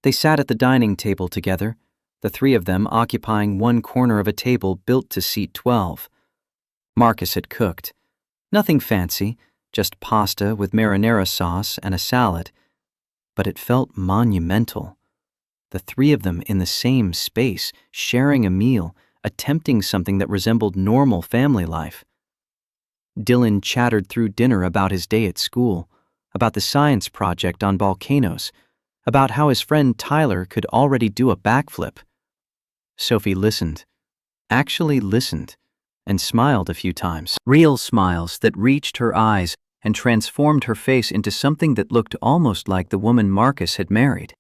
They sat at the dining table together, the three of them occupying one corner of a table built to seat 12. Marcus had cooked. Nothing fancy, just pasta with marinara sauce and a salad. But it felt monumental. The three of them in the same space, sharing a meal, attempting something that resembled normal family life. Dylan chattered through dinner about his day at school, about the science project on volcanoes, about how his friend Tyler could already do a backflip. Sophie listened, actually listened, and smiled a few times. Real smiles that reached her eyes and transformed her face into something that looked almost like the woman Marcus had married.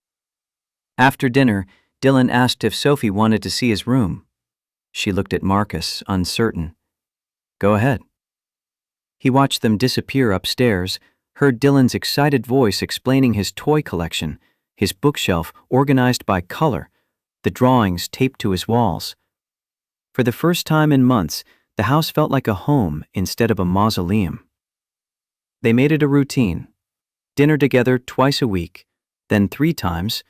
After dinner, Dylan asked if Sophie wanted to see his room. She looked at Marcus, uncertain. "Go ahead." He watched them disappear upstairs, heard Dylan's excited voice explaining his toy collection, his bookshelf organized by color, the drawings taped to his walls. For the first time in months, the house felt like a home instead of a mausoleum. They made it a routine. Dinner together twice a week, then 3 times,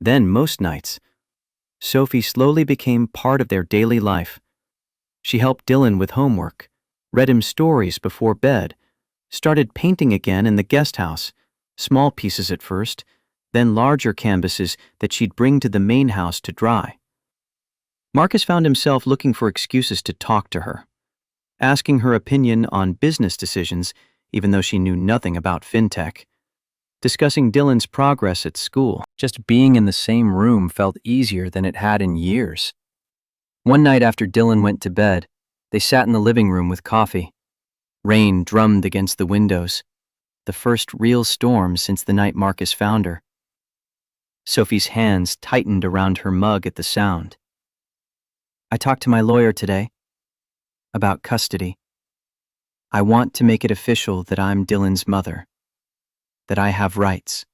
then most nights. Sophie slowly became part of their daily life. She helped Dylan with homework, read him stories before bed, started painting again in the guest house, small pieces at first, then larger canvases that she'd bring to the main house to dry. Marcus found himself looking for excuses to talk to her, asking her opinion on business decisions even though she knew nothing about fintech, discussing Dylan's progress at school. Just being in the same room felt easier than it had in years. One night after Dylan went to bed, they sat in the living room with coffee. Rain drummed against the windows, the first real storm since the night Marcus found her. Sophie's hands tightened around her mug at the sound. I talked to my lawyer today about custody. I want to make it official that I'm Dylan's mother, that I have rights.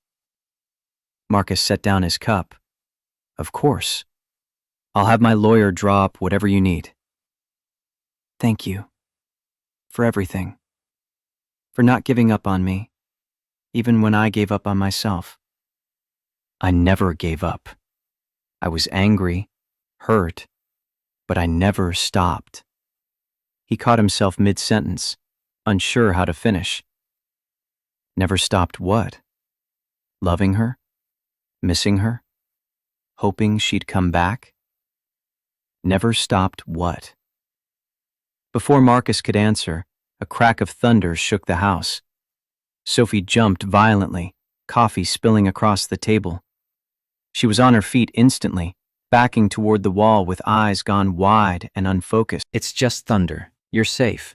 Marcus set down his cup. Of course. I'll have my lawyer draw up whatever you need. Thank you for everything, for not giving up on me, even when I gave up on myself. I never gave up. I was angry, hurt, but I never stopped. He caught himself mid-sentence, unsure how to finish. Never stopped what? Loving her? Missing her? Hoping she'd come back? Never stopped what? Before Marcus could answer, a crack of thunder shook the house. Sophie jumped violently, coffee spilling across the table. She was on her feet instantly, backing toward the wall with eyes gone wide and unfocused. It's just thunder. You're safe.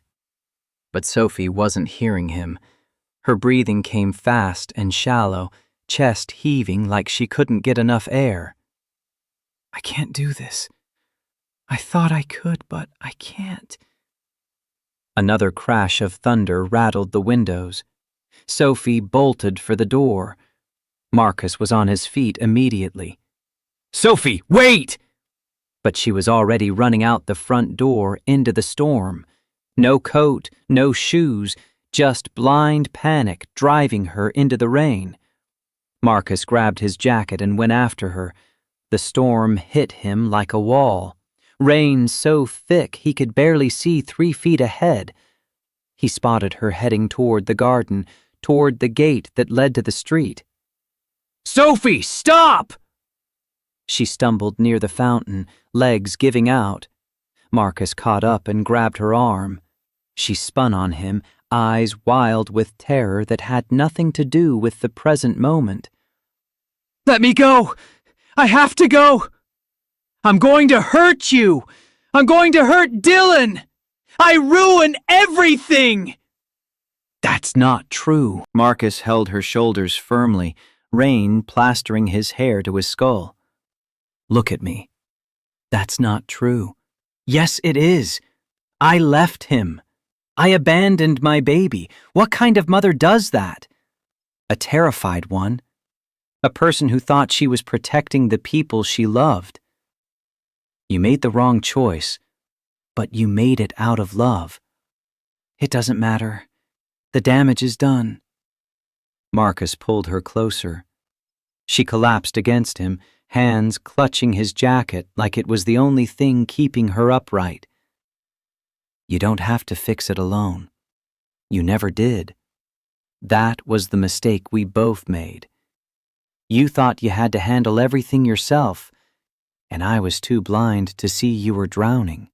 But Sophie wasn't hearing him. Her breathing came fast and shallow, chest heaving like she couldn't get enough air. I can't do this. I thought I could, but I can't. Another crash of thunder rattled the windows. Sophie bolted for the door. Marcus was on his feet immediately. Sophie, wait! But she was already running out the front door into the storm. No coat, no shoes, just blind panic driving her into the rain. Marcus grabbed his jacket and went after her. The storm hit him like a wall. Rain so thick he could barely see 3 feet ahead. He spotted her heading toward the garden, toward the gate that led to the street. Sophie, stop! She stumbled near the fountain, legs giving out. Marcus caught up and grabbed her arm. She spun on him, eyes wild with terror that had nothing to do with the present moment. Let me go! I have to go! I'm going to hurt you! I'm going to hurt Dylan! I ruin everything! That's not true. Marcus held her shoulders firmly, rain plastering his hair to his skull. Look at me. That's not true. Yes, it is. I left him. I abandoned my baby. What kind of mother does that? A terrified one. A person who thought she was protecting the people she loved. You made the wrong choice, but you made it out of love. It doesn't matter. The damage is done. Marcus pulled her closer. She collapsed against him, hands clutching his jacket like it was the only thing keeping her upright. You don't have to fix it alone. You never did. That was the mistake we both made. You thought you had to handle everything yourself, and I was too blind to see you were drowning.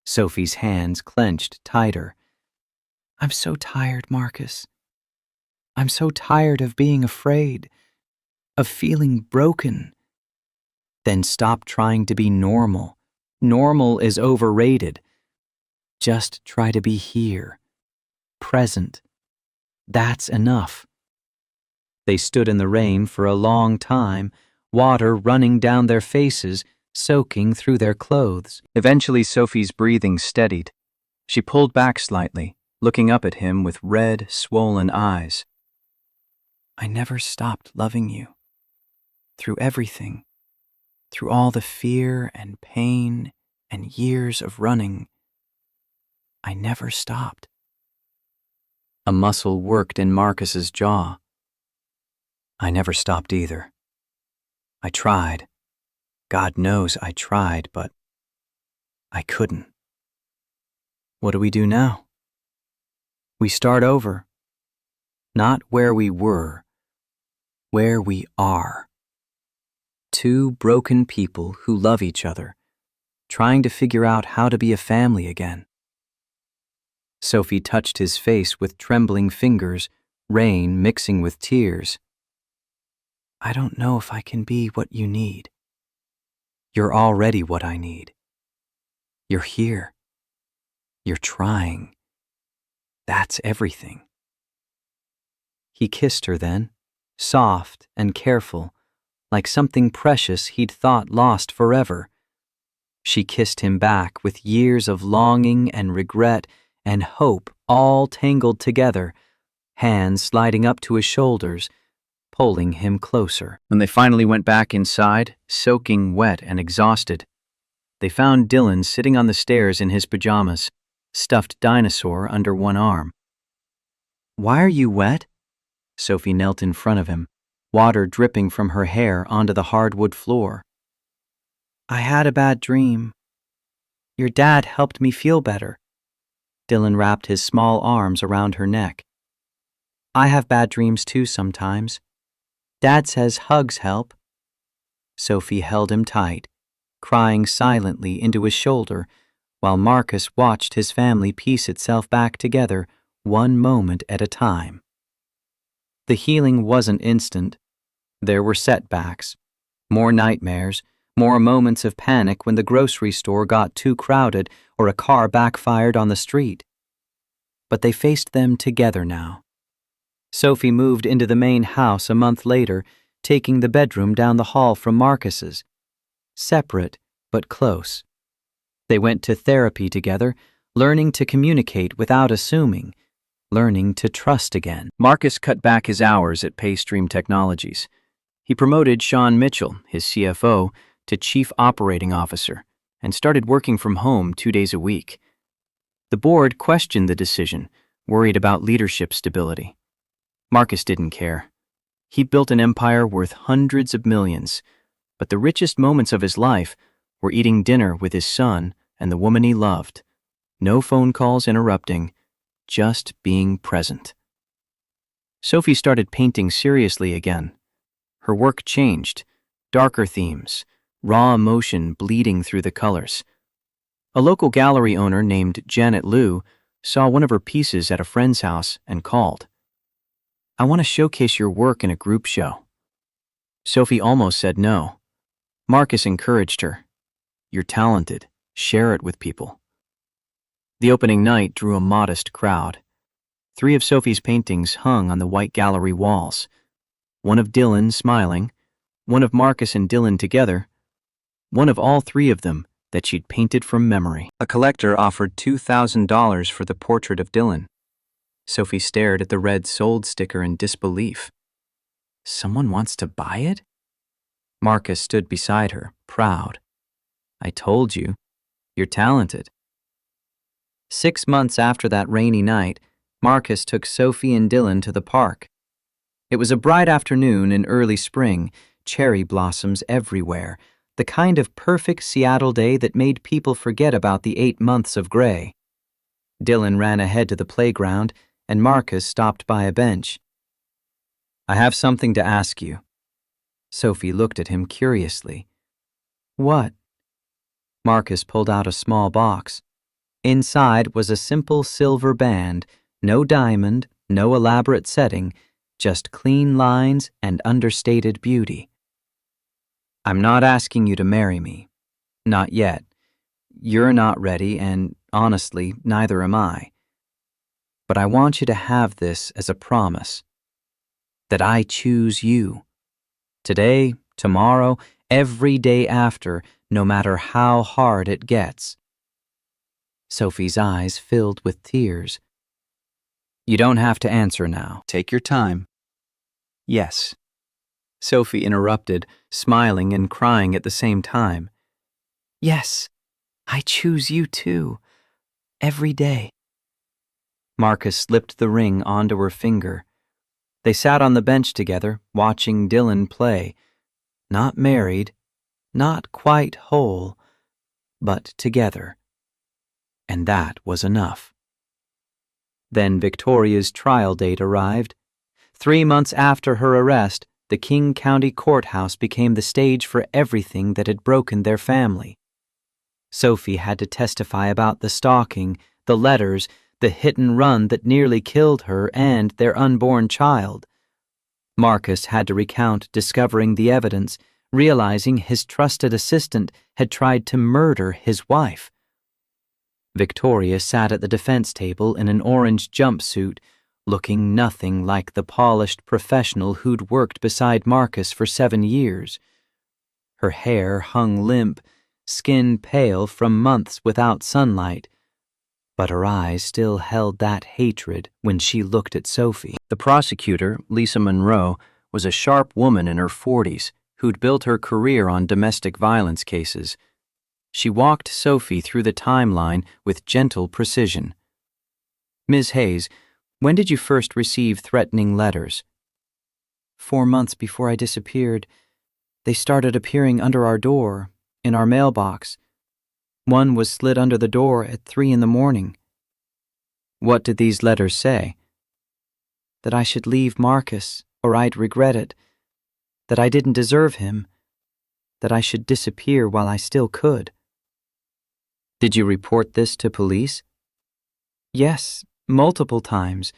Sophie's hands clenched tighter. I'm so tired, Marcus. I'm so tired of being afraid, of feeling broken. Then stop trying to be normal. Normal is overrated. Just try to be here, present. That's enough. They stood in the rain for a long time, water running down their faces, soaking through their clothes. Eventually, Sophie's breathing steadied. She pulled back slightly, looking up at him with red, swollen eyes. I never stopped loving you. Through everything. Through all the fear and pain and years of running. I never stopped. A muscle worked in Marcus's jaw. I never stopped either. I tried. God knows I tried, but I couldn't. What do we do now? We start over. Not where we were, where we are. 2 broken people who love each other, trying to figure out how to be a family again. Sophie touched his face with trembling fingers, rain mixing with tears. I don't know if I can be what you need. You're already what I need. You're here. You're trying. That's everything. He kissed her then, soft and careful, like something precious he'd thought lost forever. She kissed him back with years of longing and regret and hope all tangled together, hands sliding up to his shoulders, pulling him closer. When they finally went back inside, soaking wet and exhausted, they found Dylan sitting on the stairs in his pajamas, stuffed dinosaur under one arm. "Why are you wet?" Sophie knelt in front of him, water dripping from her hair onto the hardwood floor. "I had a bad dream. Your dad helped me feel better." Dylan wrapped his small arms around her neck. "I have bad dreams too sometimes. Dad says hugs help." Sophie held him tight, crying silently into his shoulder, while Marcus watched his family piece itself back together one moment at a time. The healing wasn't instant. There were setbacks, more nightmares, more moments of panic when the grocery store got too crowded or a car backfired on the street. But they faced them together now. Sophie moved into the main house a month later, taking the bedroom down the hall from Marcus's. Separate, but close. They went to therapy together, learning to communicate without assuming, learning to trust again. Marcus cut back his hours at Paystream Technologies. He promoted Sean Mitchell, his CFO, to Chief Operating Officer and started working from home 2 days a week. The board questioned the decision, worried about leadership stability. Marcus didn't care. He built an empire worth hundreds of millions, but the richest moments of his life were eating dinner with his son and the woman he loved. No phone calls interrupting, just being present. Sophie started painting seriously again. Her work changed, darker themes, raw emotion bleeding through the colors. A local gallery owner named Janet Liu saw one of her pieces at a friend's house and called. "I want to showcase your work in a group show." Sophie almost said no. Marcus encouraged her. "You're talented. Share it with people." The opening night drew a modest crowd. 3 of Sophie's paintings hung on the white gallery walls. One of Dylan smiling, one of Marcus and Dylan together, one of all 3 of them that she'd painted from memory. A collector offered $2,000 for the portrait of Dylan. Sophie stared at the red sold sticker in disbelief. "Someone wants to buy it?" Marcus stood beside her, proud. "I told you, you're talented." 6 months after that rainy night, Marcus took Sophie and Dylan to the park. It was a bright afternoon in early spring, cherry blossoms everywhere, the kind of perfect Seattle day that made people forget about the 8 months of gray. Dylan ran ahead to the playground, and Marcus stopped by a bench. "I have something to ask you." Sophie looked at him curiously. "What?" Marcus pulled out a small box. Inside was a simple silver band, no diamond, no elaborate setting, just clean lines and understated beauty. "I'm not asking you to marry me. Not yet. You're not ready, and honestly, neither am I. But I want you to have this as a promise. That I choose you. Today, tomorrow, every day after, no matter how hard it gets." Sophie's eyes filled with tears. "You don't have to answer now. Take your time." "Yes." Sophie interrupted, smiling and crying at the same time. "Yes, I choose you too. Every day." Marcus slipped the ring onto her finger. They sat on the bench together, watching Dylan play. Not married, not quite whole, but together. And that was enough. Then Victoria's trial date arrived. 3 months after her arrest, the King County Courthouse became the stage for everything that had broken their family. Sophie had to testify about the stalking, the letters, the hit and run that nearly killed her and their unborn child. Marcus had to recount discovering the evidence, realizing his trusted assistant had tried to murder his wife. Victoria sat at the defense table in an orange jumpsuit, looking nothing like the polished professional who'd worked beside Marcus for 7 years. Her hair hung limp, skin pale from months without sunlight, but her eyes still held that hatred when she looked at Sophie. The prosecutor, Lisa Monroe, was a sharp woman in her 40s who'd built her career on domestic violence cases. She walked Sophie through the timeline with gentle precision. Ms. Hayes, when did you first receive threatening letters? 4 months before I disappeared. They started appearing under our door, in our mailbox. One was slid under the door at 3 in the morning. What did these letters say? That I should leave Marcus, or I'd regret it. That I didn't deserve him. That I should disappear while I still could. Did you report this to police? Yes, multiple times.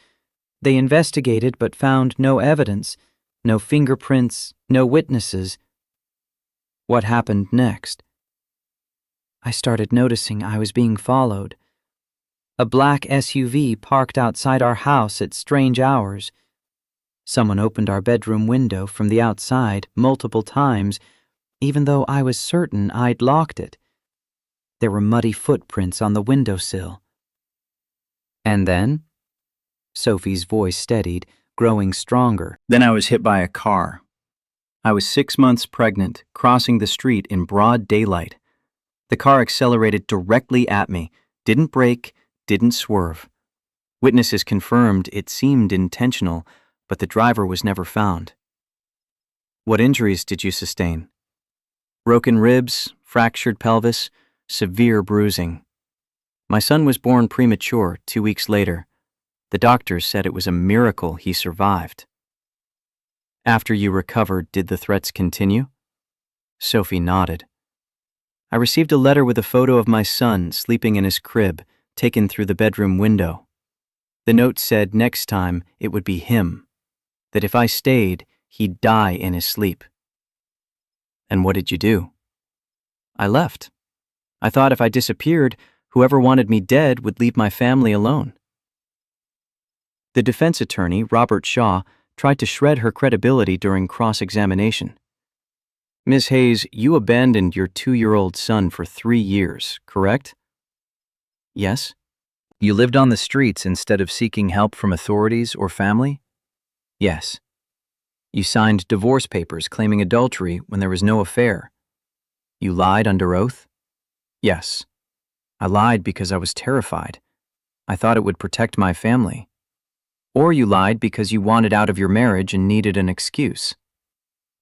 They investigated but found no evidence, no fingerprints, no witnesses. What happened next? I started noticing I was being followed. A black SUV parked outside our house at strange hours. Someone opened our bedroom window from the outside multiple times, even though I was certain I'd locked it. There were muddy footprints on the windowsill. And then? Sophie's voice steadied, growing stronger. Then I was hit by a car. I was 6 months pregnant, crossing the street in broad daylight. The car accelerated directly at me, didn't brake, didn't swerve. Witnesses confirmed it seemed intentional, but the driver was never found. What injuries did you sustain? Broken ribs, fractured pelvis, severe bruising. My son was born premature 2 weeks later. The doctors said it was a miracle he survived. After you recovered, did the threats continue? Sophie nodded. I received a letter with a photo of my son sleeping in his crib, taken through the bedroom window. The note said next time it would be him, that if I stayed, he'd die in his sleep. And what did you do? I left. I thought if I disappeared, whoever wanted me dead would leave my family alone. The defense attorney, Robert Shaw, tried to shred her credibility during cross-examination. Ms. Hayes, you abandoned your 2-year-old son for 3 years, correct? Yes. You lived on the streets instead of seeking help from authorities or family? Yes. You signed divorce papers claiming adultery when there was no affair. You lied under oath? Yes. I lied because I was terrified. I thought it would protect my family. Or you lied because you wanted out of your marriage and needed an excuse.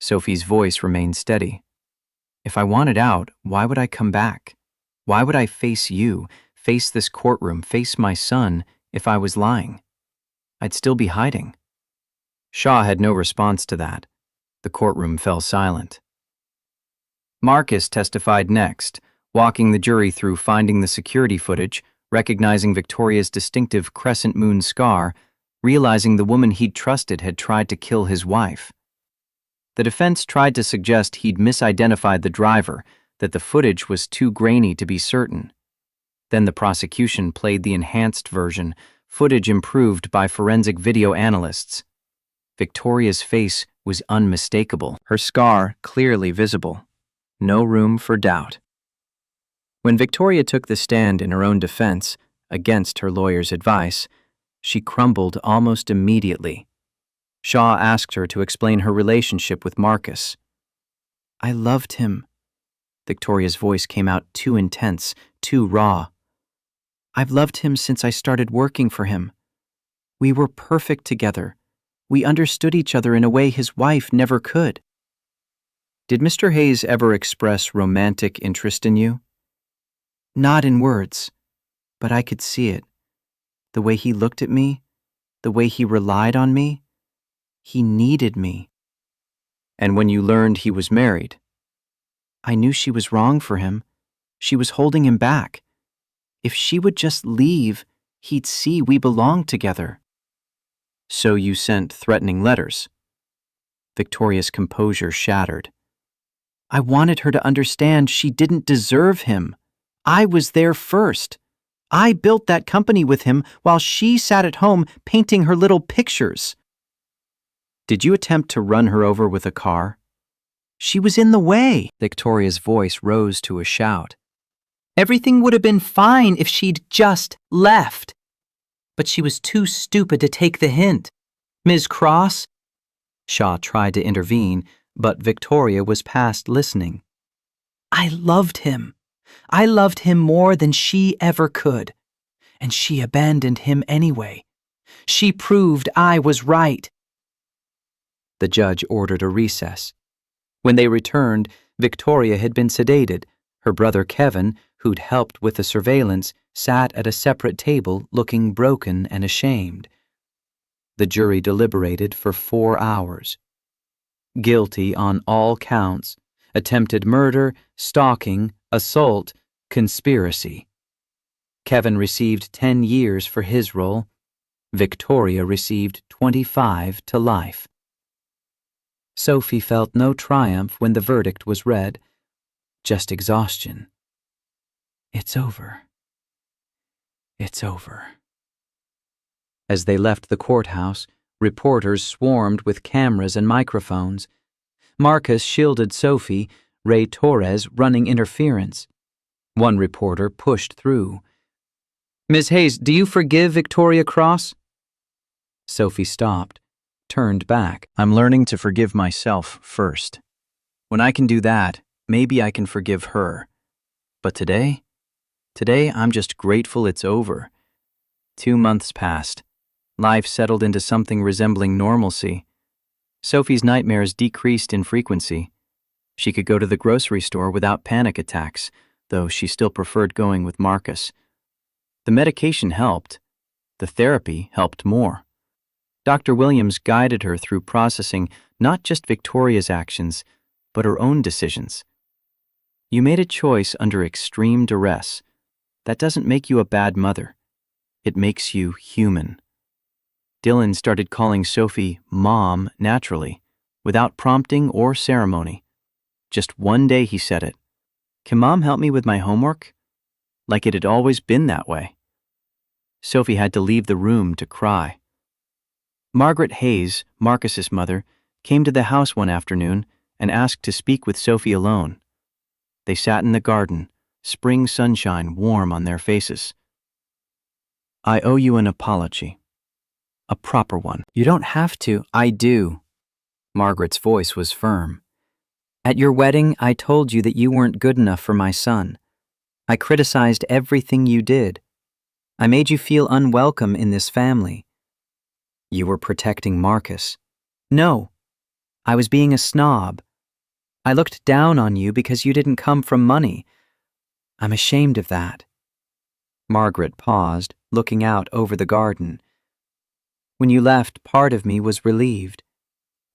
Sophie's voice remained steady. If I wanted out, why would I come back? Why would I face you, face this courtroom, face my son, if I was lying? I'd still be hiding. Shaw had no response to that. The courtroom fell silent. Marcus testified next, walking the jury through finding the security footage, recognizing Victoria's distinctive crescent moon scar, realizing the woman he'd trusted had tried to kill his wife. The defense tried to suggest he'd misidentified the driver, that the footage was too grainy to be certain. Then the prosecution played the enhanced version, footage improved by forensic video analysts. Victoria's face was unmistakable, her scar clearly visible. No room for doubt. When Victoria took the stand in her own defense, against her lawyer's advice, she crumbled almost immediately. Shaw asked her to explain her relationship with Marcus. I loved him. Victoria's voice came out too intense, too raw. I've loved him since I started working for him. We were perfect together. We understood each other in a way his wife never could. Did Mr. Hayes ever express romantic interest in you? Not in words, but I could see it. The way he looked at me, the way he relied on me. He needed me. And when you learned he was married? I knew she was wrong for him. She was holding him back. If she would just leave, he'd see we belonged together. So you sent threatening letters. Victoria's composure shattered. I wanted her to understand she didn't deserve him. I was there first. I built that company with him while she sat at home painting her little pictures. Did you attempt to run her over with a car? She was in the way. Victoria's voice rose to a shout. Everything would have been fine if she'd just left. But she was too stupid to take the hint. Ms. Cross? Shaw tried to intervene, but Victoria was past listening. I loved him. I loved him more than she ever could. And she abandoned him anyway. She proved I was right. The judge ordered a recess. When they returned, Victoria had been sedated. Her brother Kevin, who'd helped with the surveillance, sat at a separate table looking broken and ashamed. The jury deliberated for 4 hours. Guilty on all counts: attempted murder, stalking, assault, conspiracy. Kevin received 10 years for his role. Victoria received 25 to life. Sophie felt no triumph when the verdict was read, just exhaustion. It's over. It's over. As they left the courthouse, reporters swarmed with cameras and microphones. Marcus shielded Sophie, Ray Torres running interference. One reporter pushed through. Ms. Hayes, do you forgive Victoria Cross? Sophie stopped, turned back. I'm learning to forgive myself first. When I can do that, maybe I can forgive her. But today I'm just grateful it's over. 2 months passed. Life settled into something resembling normalcy. Sophie's nightmares decreased in frequency. She could go to the grocery store without panic attacks, though she still preferred going with Marcus. The medication helped. The therapy helped more. Dr. Williams guided her through processing not just Victoria's actions, but her own decisions. You made a choice under extreme duress. That doesn't make you a bad mother. It makes you human. Dylan started calling Sophie Mom naturally, without prompting or ceremony. Just one day he said it. Can Mom help me with my homework? Like it had always been that way. Sophie had to leave the room to cry. Margaret Hayes, Marcus's mother, came to the house one afternoon and asked to speak with Sophie alone. They sat in the garden, spring sunshine warm on their faces. I owe you an apology. A proper one. You don't have to. I do. Margaret's voice was firm. At your wedding, I told you that you weren't good enough for my son. I criticized everything you did. I made you feel unwelcome in this family. You were protecting Marcus. No, I was being a snob. I looked down on you because you didn't come from money. I'm ashamed of that. Margaret paused, looking out over the garden. When you left, part of me was relieved.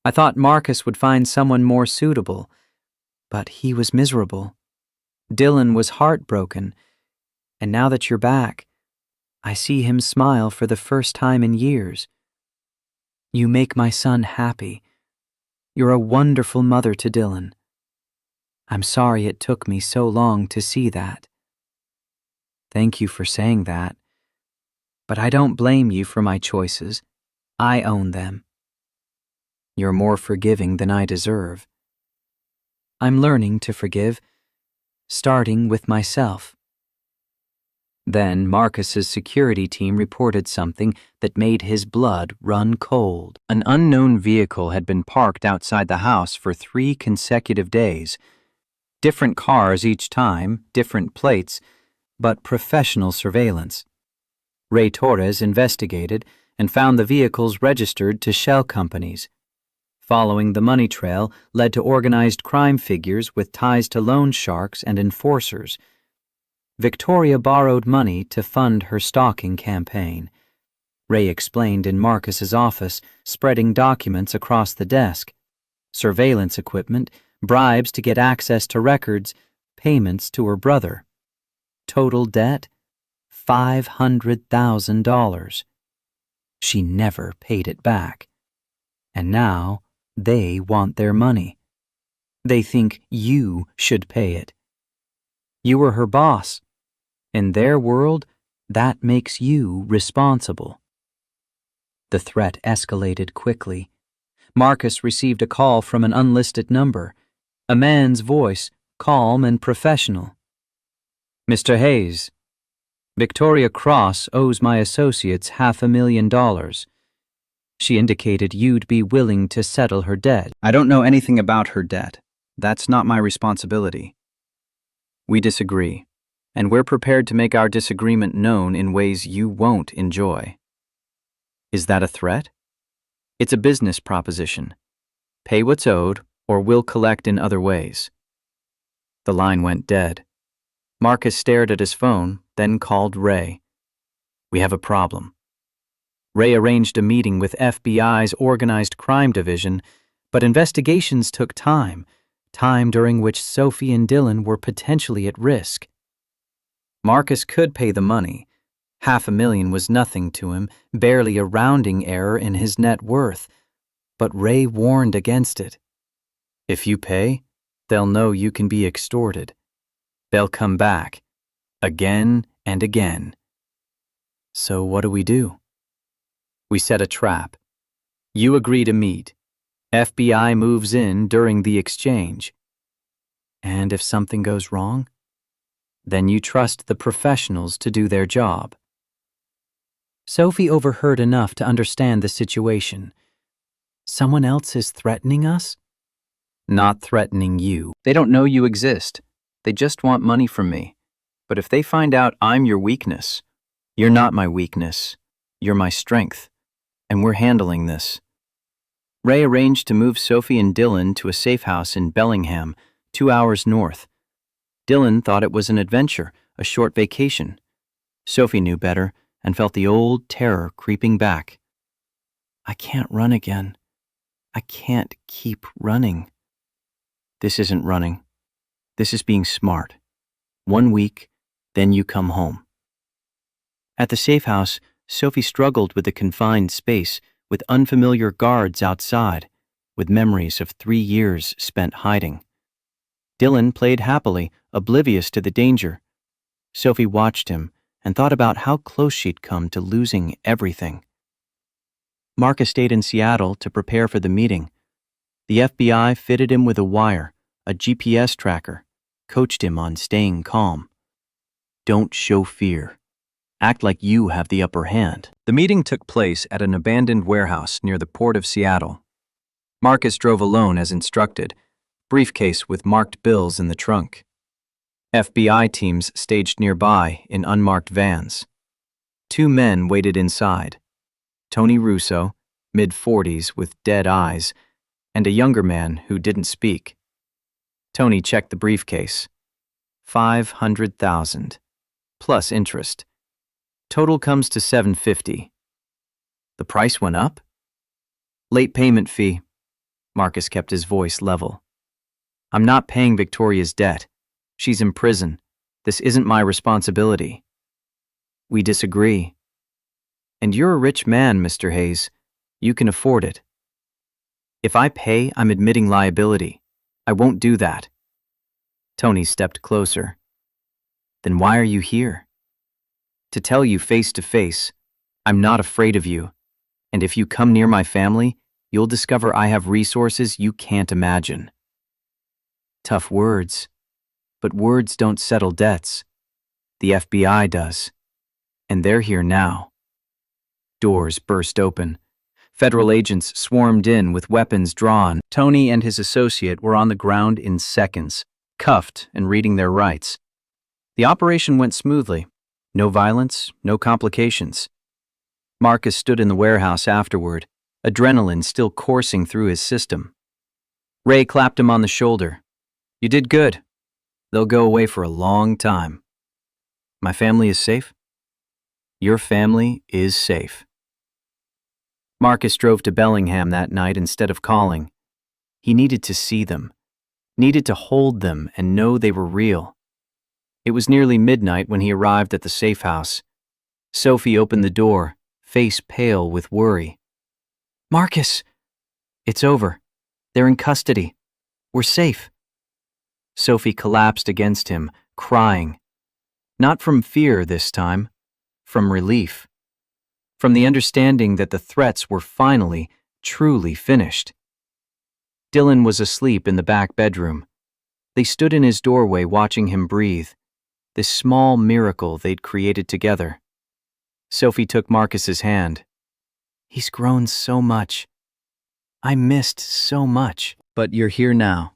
I thought Marcus would find someone more suitable, but he was miserable. Dylan was heartbroken, and now that you're back, I see him smile for the first time in years. You make my son happy. You're a wonderful mother to Dylan. I'm sorry it took me so long to see that. Thank you for saying that, but I don't blame you for my choices. I own them. You're more forgiving than I deserve. I'm learning to forgive, starting with myself. Then Marcus's security team reported something that made his blood run cold. An unknown vehicle had been parked outside the house for 3 consecutive days. Different cars each time, different plates, but professional surveillance. Ray Torres investigated and found the vehicles registered to shell companies. Following the money trail led to organized crime figures with ties to loan sharks and enforcers. Victoria borrowed money to fund her stalking campaign. Ray explained in Marcus's office, spreading documents across the desk. Surveillance equipment, bribes to get access to records, payments to her brother. Total debt? $500,000. She never paid it back. And now they want their money. They think you should pay it. You were her boss. In their world, That makes you responsible. The threat escalated quickly. Marcus received a call from an unlisted number, a man's voice, calm and professional. Mr. Hayes, Victoria Cross owes my associates $500,000. She indicated you'd be willing to settle her debt. I don't know anything about her debt. That's not my responsibility. We disagree, and we're prepared to make our disagreement known in ways you won't enjoy. Is that a threat? It's a business proposition. Pay what's owed, or we'll collect in other ways. The line went dead. Marcus stared at his phone, then called Ray. We have a problem. Ray arranged a meeting with FBI's Organized Crime Division, but investigations took time during which Sophie and Dylan were potentially at risk. Marcus could pay the money. $500,000 was nothing to him, barely a rounding error in his net worth. But Ray warned against it. If you pay, they'll know you can be extorted. They'll come back, again and again. So what do? We set a trap. You agree to meet. FBI moves in during the exchange. And if something goes wrong, then you trust the professionals to do their job. Sophie overheard enough to understand the situation. Someone else is threatening us? Not threatening you. They don't know you exist. They just want money from me. But if they find out I'm your weakness, you're not my weakness. You're my strength. And we're handling this. Ray arranged to move Sophie and Dylan to a safe house in Bellingham, 2 hours north. Dylan thought it was an adventure, a short vacation. Sophie knew better and felt the old terror creeping back. I can't run again. I can't keep running. This isn't running. This is being smart. 1 week, then you come home. At the safe house, Sophie struggled with the confined space, with unfamiliar guards outside, with memories of 3 years spent hiding. Dylan played happily, oblivious to the danger. Sophie watched him and thought about how close she'd come to losing everything. Marcus stayed in Seattle to prepare for the meeting. The FBI fitted him with a wire, a GPS tracker, coached him on staying calm. Don't show fear. Act like you have the upper hand. The meeting took place at an abandoned warehouse near the port of Seattle. Marcus drove alone as instructed, briefcase with marked bills in the trunk. FBI teams staged nearby in unmarked vans. 2 men waited inside. Tony Russo, mid-40s with dead eyes, and a younger man who didn't speak. Tony checked the briefcase. $500,000, plus interest. Total comes to $750. The price went up? Late payment fee. Marcus kept his voice level. I'm not paying Victoria's debt. She's in prison. This isn't my responsibility. We disagree. And you're a rich man, Mr. Hayes. You can afford it. If I pay, I'm admitting liability. I won't do that. Tony stepped closer. Then why are you here? To tell you face to face, I'm not afraid of you. And if you come near my family, you'll discover I have resources you can't imagine. Tough words. But words don't settle debts. The FBI does. And they're here now. Doors burst open. Federal agents swarmed in with weapons drawn. Tony and his associate were on the ground in seconds, cuffed and reading their rights. The operation went smoothly. No violence, no complications. Marcus stood in the warehouse afterward, adrenaline still coursing through his system. Ray clapped him on the shoulder. You did good. They'll go away for a long time. My family is safe? Your family is safe. Marcus drove to Bellingham that night instead of calling. He needed to see them, needed to hold them and know they were real. It was nearly midnight when he arrived at the safe house. Sophie opened the door, face pale with worry. Marcus! It's over. They're in custody. We're safe. Sophie collapsed against him, crying. Not from fear this time, from relief, from the understanding that the threats were finally, truly finished. Dylan was asleep in the back bedroom. They stood in his doorway watching him breathe, this small miracle they'd created together. Sophie took Marcus's hand. "He's grown so much. I missed so much. But you're here now."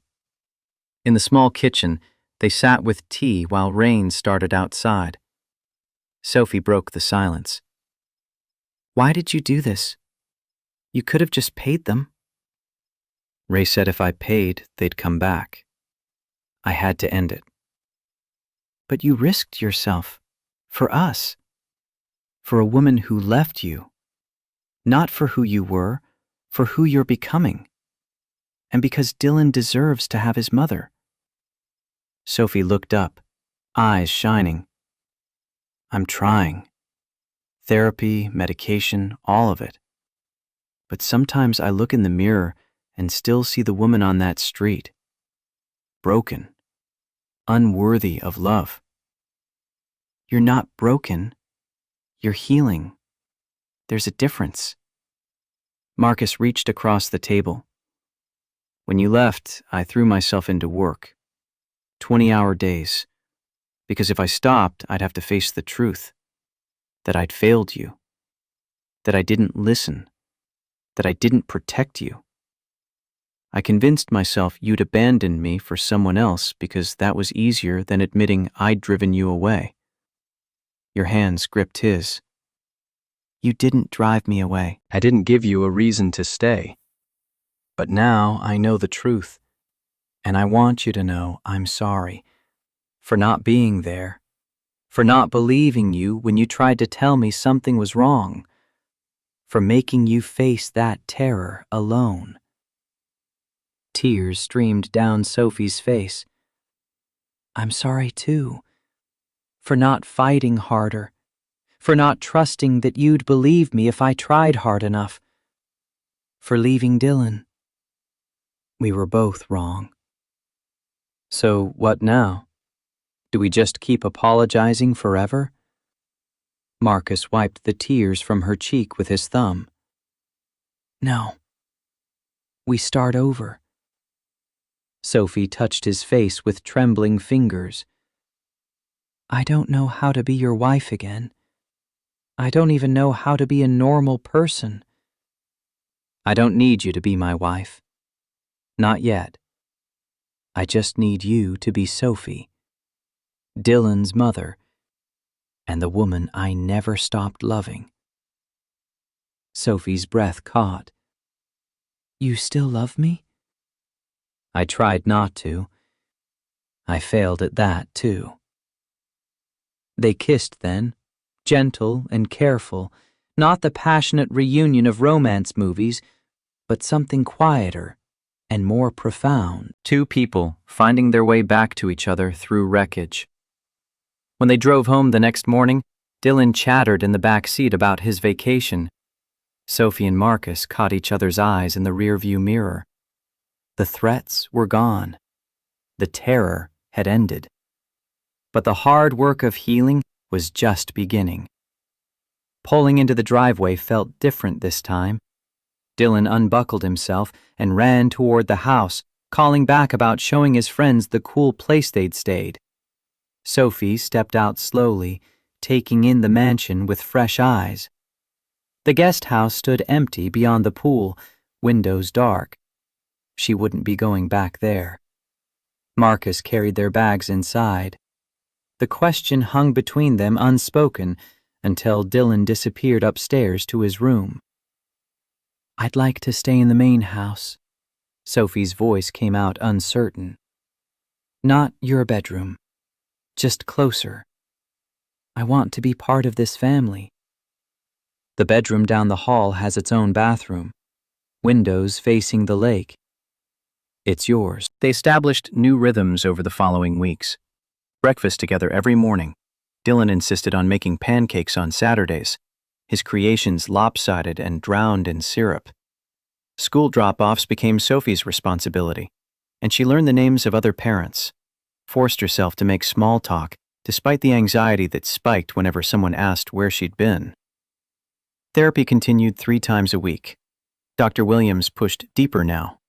In the small kitchen, they sat with tea while rain started outside. Sophie broke the silence. "Why did you do this? You could have just paid them." Ray said if I paid, they'd come back. I had to end it. "But you risked yourself. For us. For a woman who left you. Not for who you were, for who you're becoming. And because Dylan deserves to have his mother." Sophie looked up, eyes shining. "I'm trying. Therapy, medication, all of it. But sometimes I look in the mirror and still see the woman on that street. Broken. Unworthy of love." "You're not broken. You're healing. There's a difference." Marcus reached across the table. "When you left, I threw myself into work. 20-hour days. Because if I stopped, I'd have to face the truth. That I'd failed you. That I didn't listen. That I didn't protect you. I convinced myself you'd abandoned me for someone else because that was easier than admitting I'd driven you away." Your hands gripped his. "You didn't drive me away. I didn't give you a reason to stay. But now I know the truth. And I want you to know I'm sorry. For not being there. For not believing you when you tried to tell me something was wrong. For making you face that terror alone." Tears streamed down Sophie's face. "I'm sorry too. For not fighting harder. For not trusting that you'd believe me if I tried hard enough. For leaving Dylan. We were both wrong." "So what now? Do we just keep apologizing forever?" Marcus wiped the tears from her cheek with his thumb. "No. We start over." Sophie touched his face with trembling fingers. "I don't know how to be your wife again. I don't even know how to be a normal person." "I don't need you to be my wife. Not yet. I just need you to be Sophie, Dylan's mother, and the woman I never stopped loving." Sophie's breath caught. "You still love me?" "I tried not to. I failed at that, too." They kissed then, gentle and careful, not the passionate reunion of romance movies, but something quieter and more profound. Two people finding their way back to each other through wreckage. When they drove home the next morning, Dylan chattered in the back seat about his vacation. Sophie and Marcus caught each other's eyes in the rearview mirror. The threats were gone. The terror had ended. But the hard work of healing was just beginning. Pulling into the driveway felt different this time. Dylan unbuckled himself and ran toward the house, calling back about showing his friends the cool place they'd stayed. Sophie stepped out slowly, taking in the mansion with fresh eyes. The guest house stood empty beyond the pool, windows dark. She wouldn't be going back there. Marcus carried their bags inside. The question hung between them unspoken until Dylan disappeared upstairs to his room. "I'd like to stay in the main house." Sophie's voice came out uncertain. "Not your bedroom. Just closer. I want to be part of this family." The bedroom down the hall has its own bathroom. Windows facing the lake. "It's yours." They established new rhythms over the following weeks. Breakfast together every morning. Dylan insisted on making pancakes on Saturdays, his creations lopsided and drowned in syrup. School drop-offs became Sophie's responsibility, and she learned the names of other parents, forced herself to make small talk despite the anxiety that spiked whenever someone asked where she'd been. Therapy continued 3 times a week. Dr. Williams pushed deeper now,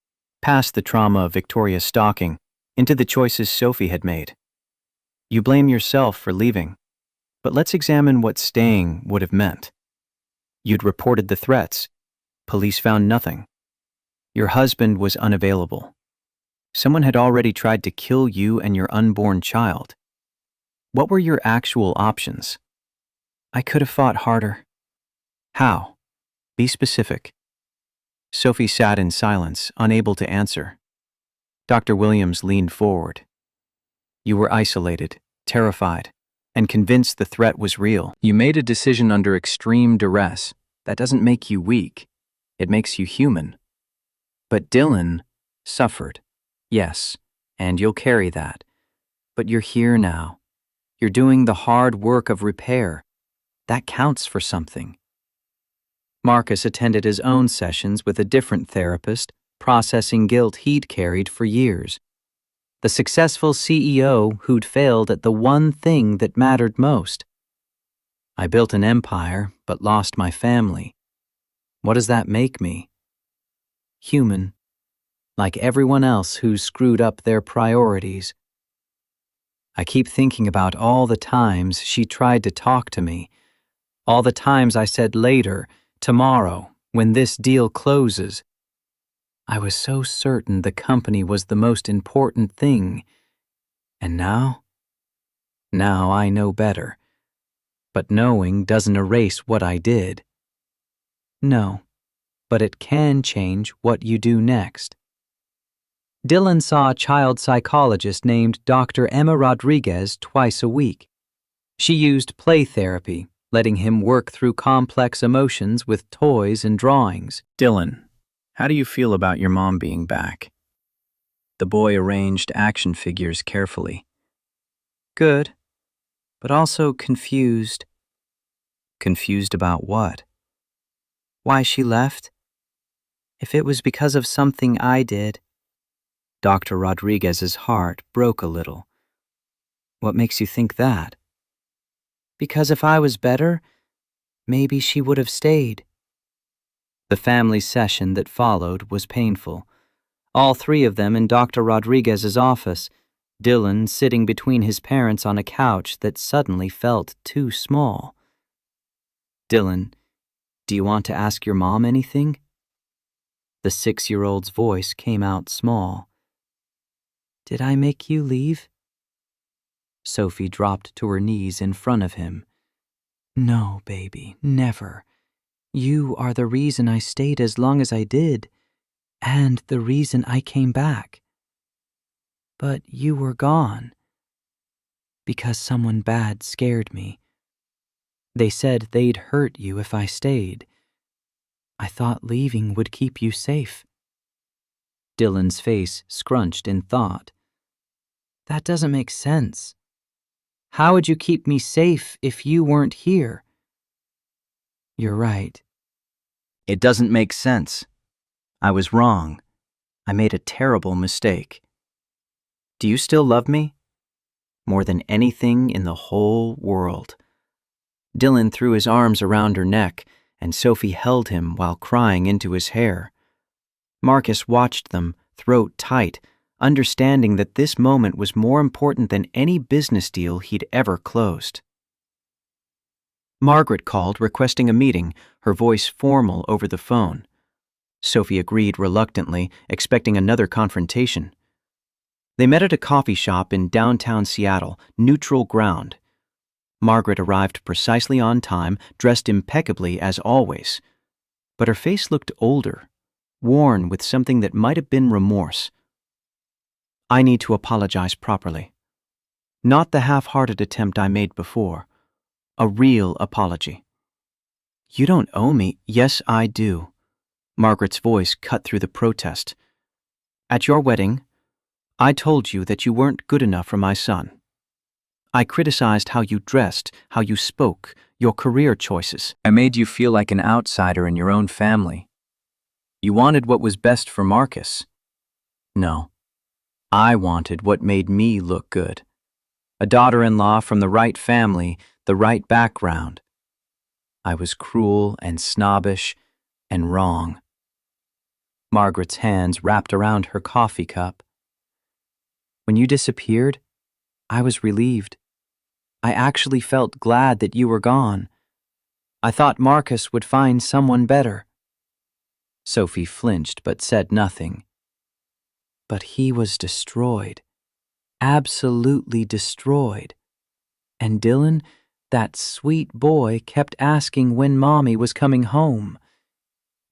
past the trauma of Victoria's stalking, into the choices Sophie had made. You blame yourself for leaving, but let's examine what staying would have meant. You'd reported the threats. Police found nothing. Your husband was unavailable. Someone had already tried to kill you and your unborn child. What were your actual options? I could have fought harder. How? Be specific. Sophie sat in silence, unable to answer. Dr. Williams leaned forward. You were isolated, terrified, and convinced the threat was real. You made a decision under extreme duress. That doesn't make you weak. It makes you human. But Dylan suffered. Yes, and you'll carry that. But you're here now. You're doing the hard work of repair. That counts for something. Marcus attended his own sessions with a different therapist, processing guilt he'd carried for years. The successful CEO who'd failed at the one thing that mattered most. I built an empire, but lost my family. What does that make me? Human, like everyone else who's screwed up their priorities. I keep thinking about all the times she tried to talk to me, all the times I said later, tomorrow, when this deal closes. I was so certain the company was the most important thing. And now? Now I know better. But knowing doesn't erase what I did. No, but it can change what you do next. Dylan saw a child psychologist named Dr. Emma Rodriguez twice a week. She used play therapy, letting him work through complex emotions with toys and drawings. Dylan, how do you feel about your mom being back? The boy arranged action figures carefully. Good, but also confused. Confused about what? Why she left? If it was because of something I did. Dr. Rodriguez's heart broke a little. What makes you think that? Because if I was better, maybe she would have stayed. The family session that followed was painful. All 3 of them in Dr. Rodriguez's office, Dylan sitting between his parents on a couch that suddenly felt too small. Dylan, do you want to ask your mom anything? The 6-year-old's voice came out small. Did I make you leave? Sophie dropped to her knees in front of him. No, baby, never. You are the reason I stayed as long as I did, and the reason I came back. But you were gone. Because someone bad scared me. They said they'd hurt you if I stayed. I thought leaving would keep you safe. Dylan's face scrunched in thought. That doesn't make sense. How would you keep me safe if you weren't here? You're right. It doesn't make sense. I was wrong. I made a terrible mistake. Do you still love me? More than anything in the whole world. Dylan threw his arms around her neck, and Sophie held him while crying into his hair. Marcus watched them, throat tight, understanding that this moment was more important than any business deal he'd ever closed. Margaret called, requesting a meeting, her voice formal over the phone. Sophie agreed reluctantly, expecting another confrontation. They met at a coffee shop in downtown Seattle, neutral ground. Margaret arrived precisely on time, dressed impeccably as always. But her face looked older, worn with something that might have been remorse. I need to apologize properly. Not the half-hearted attempt I made before. A real apology. You don't owe me. Yes, I do. Margaret's voice cut through the protest. At your wedding, I told you that you weren't good enough for my son. I criticized how you dressed, how you spoke, your career choices. I made you feel like an outsider in your own family. You wanted what was best for Marcus. No. I wanted what made me look good. A daughter-in-law from the right family, the right background. I was cruel and snobbish and wrong. Margaret's hands wrapped around her coffee cup. When you disappeared, I was relieved. I actually felt glad that you were gone. I thought Marcus would find someone better. Sophie flinched but said nothing. But he was destroyed. Absolutely destroyed. And Dylan, that sweet boy, kept asking when Mommy was coming home.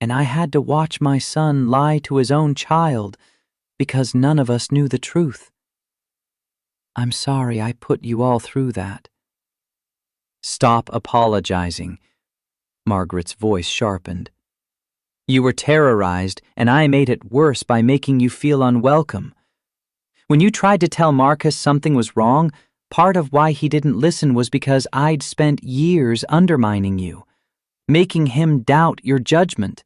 And I had to watch my son lie to his own child because none of us knew the truth. I'm sorry I put you all through that. Stop apologizing. Margaret's voice sharpened. You were terrorized, and I made it worse by making you feel unwelcome. When you tried to tell Marcus something was wrong, part of why he didn't listen was because I'd spent years undermining you, making him doubt your judgment.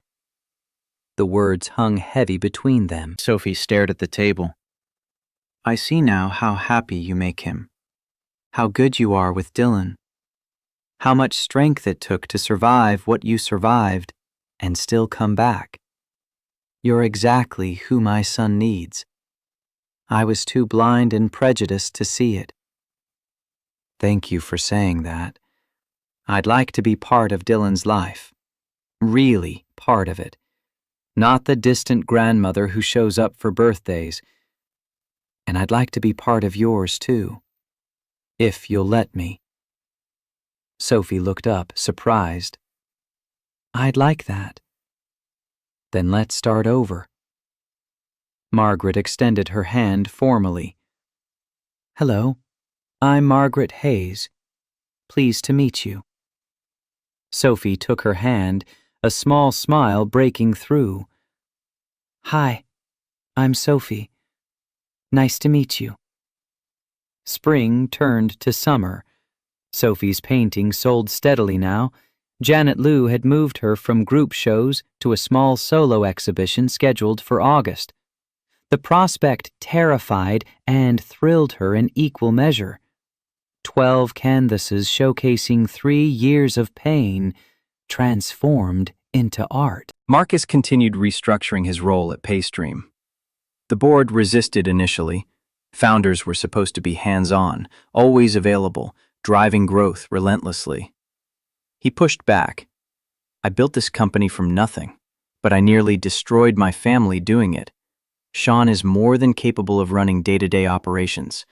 The words hung heavy between them. Sophie stared at the table. I see now how happy you make him. How good you are with Dylan. How much strength it took to survive what you survived and still come back. You're exactly who my son needs. I was too blind and prejudiced to see it. Thank you for saying that. I'd like to be part of Dylan's life. Really part of it. Not the distant grandmother who shows up for birthdays. And I'd like to be part of yours too. If you'll let me. Sophie looked up, surprised. I'd like that. Then let's start over. Margaret extended her hand formally. Hello, I'm Margaret Hayes. Pleased to meet you. Sophie took her hand, a small smile breaking through. Hi, I'm Sophie. Nice to meet you. Spring turned to summer. Sophie's painting sold steadily now. Janet Lou had moved her from group shows to a small solo exhibition scheduled for August. The prospect terrified and thrilled her in equal measure. 12 canvases showcasing 3 years of pain transformed into art. Marcus continued restructuring his role at Paystream. The board resisted initially. Founders were supposed to be hands-on, always available, driving growth relentlessly. He pushed back. I built this company from nothing, but I nearly destroyed my family doing it. Sean is more than capable of running day-to-day operations.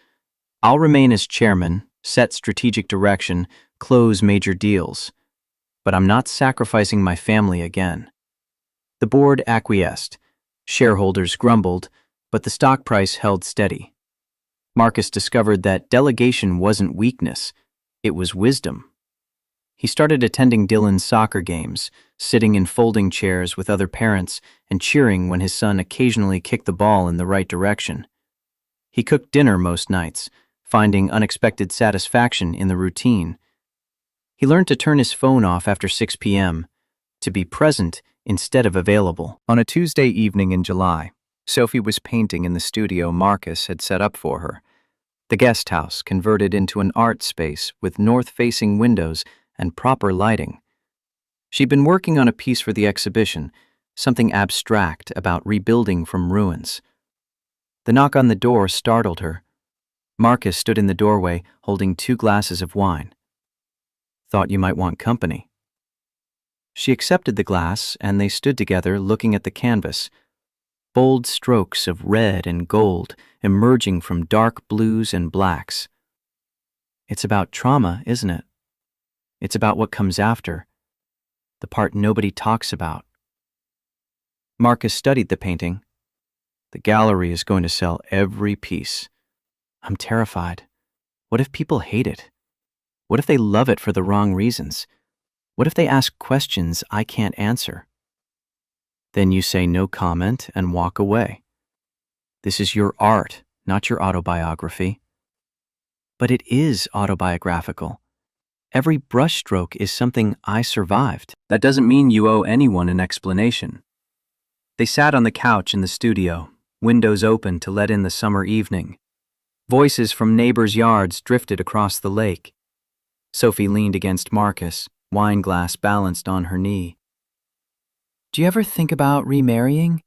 I'll remain as chairman, set strategic direction, close major deals. But I'm not sacrificing my family again. The board acquiesced. Shareholders grumbled, but the stock price held steady. Marcus discovered that delegation wasn't weakness, it was wisdom. He started attending Dylan's soccer games, sitting in folding chairs with other parents and cheering when his son occasionally kicked the ball in the right direction. He cooked dinner most nights, finding unexpected satisfaction in the routine. He learned to turn his phone off after 6 p.m., to be present instead of available. On a Tuesday evening in July, Sophie was painting in the studio Marcus had set up for her. The guest house converted into an art space with north-facing windows and proper lighting. She'd been working on a piece for the exhibition, something abstract about rebuilding from ruins. The knock on the door startled her. Marcus stood in the doorway holding 2 glasses of wine. Thought you might want company. She accepted the glass and they stood together looking at the canvas. Bold strokes of red and gold emerging from dark blues and blacks. It's about trauma, isn't it? It's about what comes after, the part nobody talks about. Marcus studied the painting. The gallery is going to sell every piece. I'm terrified. What if people hate it? What if they love it for the wrong reasons? What if they ask questions I can't answer? Then you say no comment and walk away. This is your art, not your autobiography. But it is autobiographical. Every brushstroke is something I survived. That doesn't mean you owe anyone an explanation. They sat on the couch in the studio, windows open to let in the summer evening. Voices from neighbors' yards drifted across the lake. Sophie leaned against Marcus, wine glass balanced on her knee. "Do you ever think about remarrying?"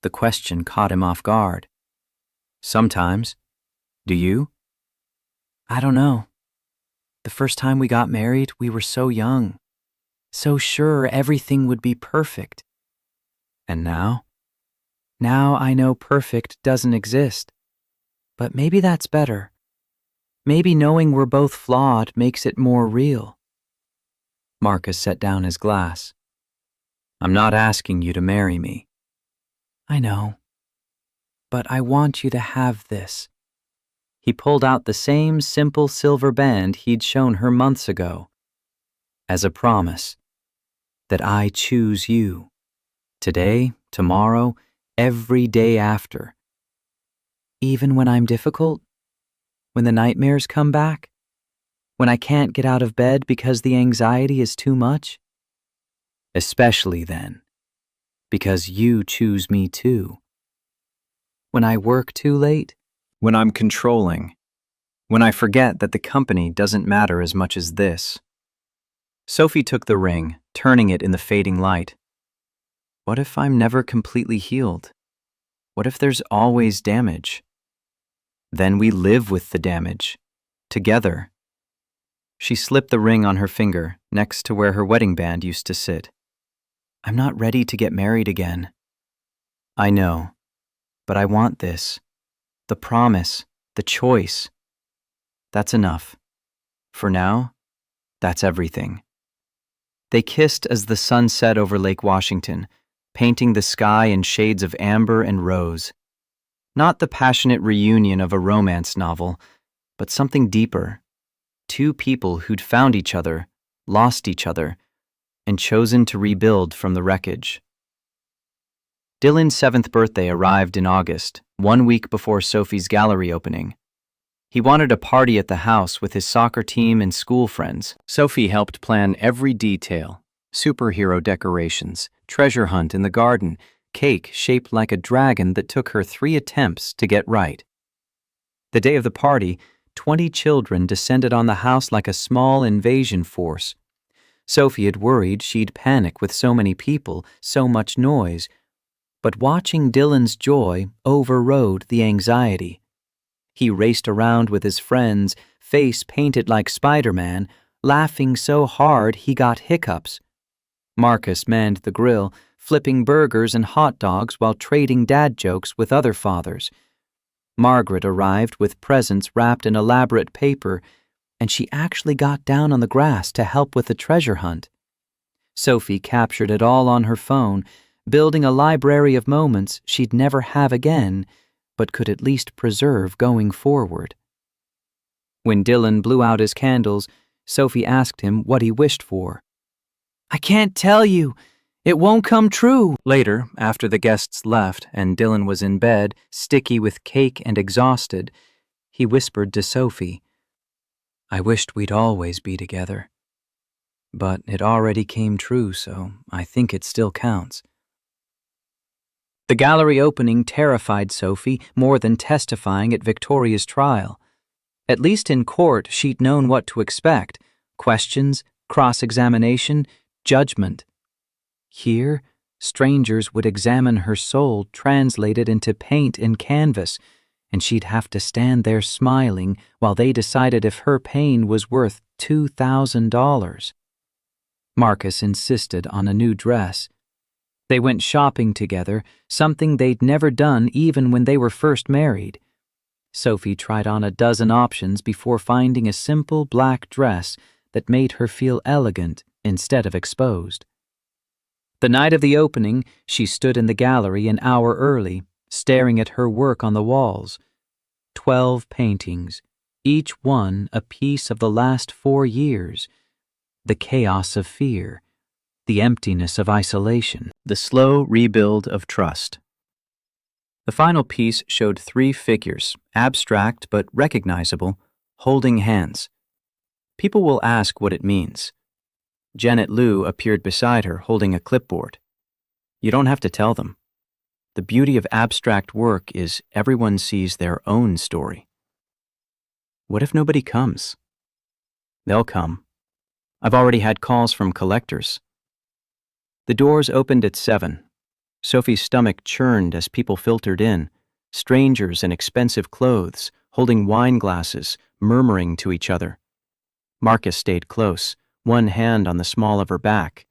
The question caught him off guard. "Sometimes. Do you?" "I don't know. The first time we got married, we were so young, so sure everything would be perfect. And now? Now I know perfect doesn't exist. But maybe that's better. Maybe knowing we're both flawed makes it more real." Marcus set down his glass. "I'm not asking you to marry me." "I know. But I want you to have this." He pulled out the same simple silver band he'd shown her months ago. "As a promise that I choose you. Today, tomorrow, every day after. Even when I'm difficult? When the nightmares come back? When I can't get out of bed because the anxiety is too much?" "Especially then, because you choose me too." "When I work too late?" "When I'm controlling. When I forget that the company doesn't matter as much as this." Sophie took the ring, turning it in the fading light. "What if I'm never completely healed? What if there's always damage? Then we live with the damage, together." She slipped the ring on her finger, next to where her wedding band used to sit. "I'm not ready to get married again." "I know, but I want this. The promise, the choice. That's enough. For now, that's everything." They kissed as the sun set over Lake Washington, painting the sky in shades of amber and rose. Not the passionate reunion of a romance novel, but something deeper. Two people who'd found each other, lost each other, and chosen to rebuild from the wreckage. Dylan's 7th birthday arrived in August, 1 week before Sophie's gallery opening. He wanted a party at the house with his soccer team and school friends. Sophie helped plan every detail: superhero decorations, treasure hunt in the garden, cake shaped like a dragon that took her 3 attempts to get right. The day of the party, 20 children descended on the house like a small invasion force. Sophie had worried she'd panic with so many people, so much noise, but watching Dylan's joy overrode the anxiety. He raced around with his friends, face painted like Spider-Man, laughing so hard he got hiccups. Marcus manned the grill, flipping burgers and hot dogs while trading dad jokes with other fathers. Margaret arrived with presents wrapped in elaborate paper, and she actually got down on the grass to help with the treasure hunt. Sophie captured it all on her phone, building a library of moments she'd never have again, but could at least preserve going forward. When Dylan blew out his candles, Sophie asked him what he wished for. "I can't tell you. It won't come true." Later, after the guests left and Dylan was in bed, sticky with cake and exhausted, he whispered to Sophie, "I wished we'd always be together. But it already came true, so I think it still counts." The gallery opening terrified Sophie more than testifying at Victoria's trial. At least in court, she'd known what to expect: questions, cross-examination, judgment. Here, strangers would examine her soul translated into paint and canvas, and she'd have to stand there smiling while they decided if her pain was worth $2,000. Marcus insisted on a new dress. They went shopping together, something they'd never done even when they were first married. Sophie tried on a dozen options before finding a simple black dress that made her feel elegant instead of exposed. The night of the opening, she stood in the gallery an hour early, staring at her work on the walls. 12 paintings, each one a piece of the last 4 years. The chaos of fear, the emptiness of isolation, the slow rebuild of trust. The final piece showed 3 figures, abstract but recognizable, holding hands. People will ask what it means. Janet Liu appeared beside her holding a clipboard. You don't have to tell them. The beauty of abstract work is everyone sees their own story. What if nobody comes? They'll come. I've already had calls from collectors. The doors opened at 7. Sophie's stomach churned as people filtered in, strangers in expensive clothes, holding wine glasses, murmuring to each other. Marcus stayed close, one hand on the small of her back.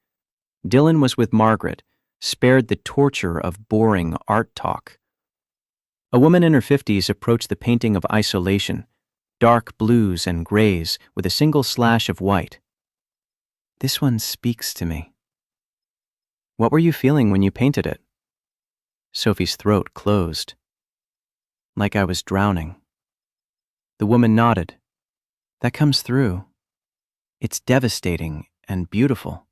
Dylan was with Margaret, spared the torture of boring art talk. A woman in her 50s approached the painting of isolation, dark blues and grays with a single slash of white. This one speaks to me. What were you feeling when you painted it? Sophie's throat closed. Like I was drowning. The woman nodded. That comes through. It's devastating and beautiful.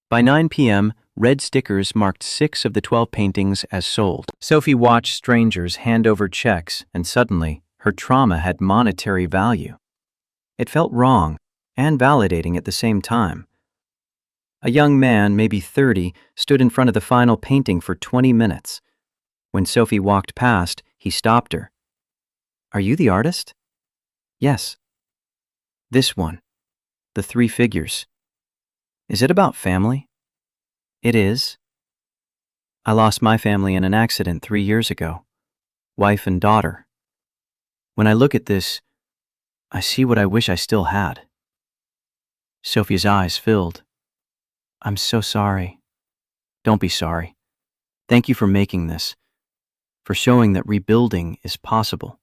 By 9 p.m., red stickers marked 6 of the 12 paintings as sold. Sophie watched strangers hand over checks, and suddenly, her trauma had monetary value. It felt wrong and validating at the same time. A young man, maybe 30, stood in front of the final painting for 20 minutes. When Sophie walked past, he stopped her. Are you the artist? Yes. This one. The 3 figures. Is it about family? It is. I lost my family in an accident 3 years ago. Wife and daughter. When I look at this, I see what I wish I still had. Sophie's eyes filled. I'm so sorry. Don't be sorry. Thank you for making this, for showing that rebuilding is possible.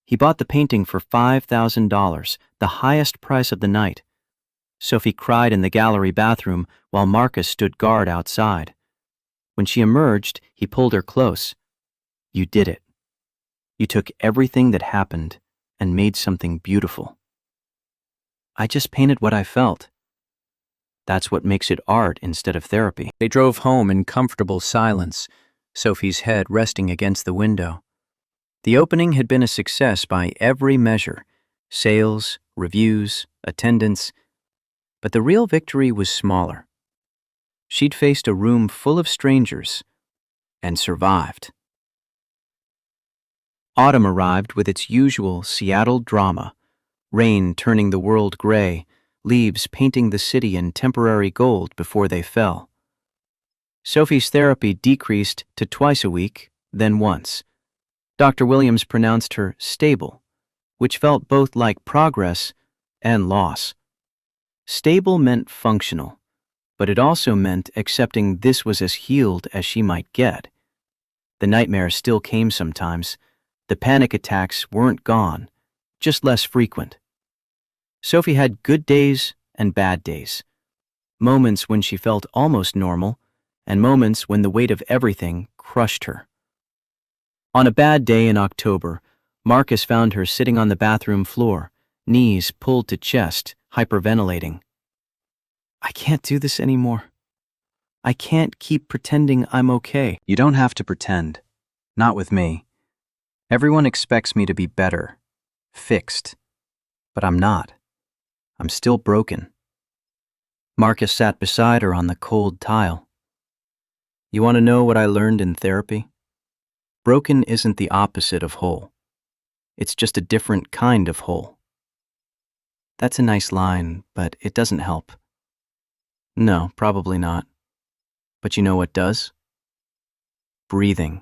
He bought the painting for $5,000, the highest price of the night. Sophie cried in the gallery bathroom while Marcus stood guard outside. When she emerged, he pulled her close. You did it. You took everything that happened and made something beautiful. I just painted what I felt. That's what makes it art instead of therapy. They drove home in comfortable silence, Sophie's head resting against the window. The opening had been a success by every measure: sales, reviews, attendance. But the real victory was smaller. She'd faced a room full of strangers and survived. Autumn arrived with its usual Seattle drama: rain turning the world gray, leaves painting the city in temporary gold before they fell. Sophie's therapy decreased to twice a week, then once. Dr. Williams pronounced her stable, which felt both like progress and loss. Stable meant functional, but it also meant accepting this was as healed as she might get. The nightmares still came sometimes. The panic attacks weren't gone, just less frequent. Sophie had good days and bad days, moments when she felt almost normal, and moments when the weight of everything crushed her. On a bad day in October, Marcus found her sitting on the bathroom floor, knees pulled to chest, hyperventilating. I can't do this anymore. I can't keep pretending I'm okay. You don't have to pretend. Not with me. Everyone expects me to be better, fixed. But I'm not. I'm still broken. Marcus sat beside her on the cold tile. You want to know what I learned in therapy? Broken isn't the opposite of whole. It's just a different kind of whole. That's a nice line, but it doesn't help. No, probably not. But you know what does? Breathing.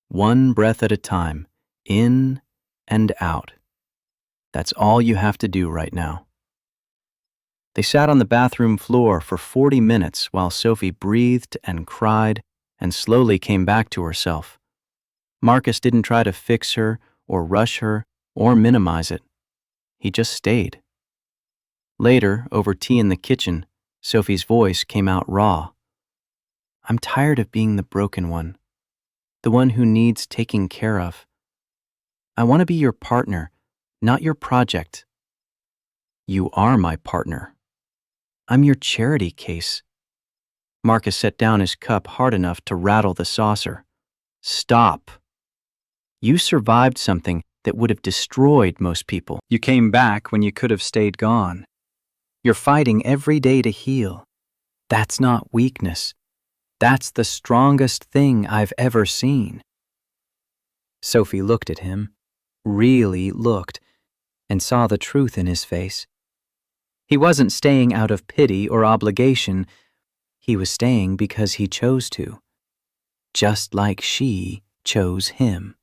One breath at a time, in and out. That's all you have to do right now. They sat on the bathroom floor for 40 minutes while Sophie breathed and cried and slowly came back to herself. Marcus didn't try to fix her or rush her or minimize it. He just stayed. Later, over tea in the kitchen, Sophie's voice came out raw. I'm tired of being the broken one, the one who needs taking care of. I want to be your partner, not your project. You are my partner. I'm your charity case. Marcus set down his cup hard enough to rattle the saucer. Stop. You survived something that would have destroyed most people. You came back when you could have stayed gone. You're fighting every day to heal. That's not weakness. That's the strongest thing I've ever seen." Sophie looked at him, really looked, and saw the truth in his face. He wasn't staying out of pity or obligation. He was staying because he chose to, just like she chose him.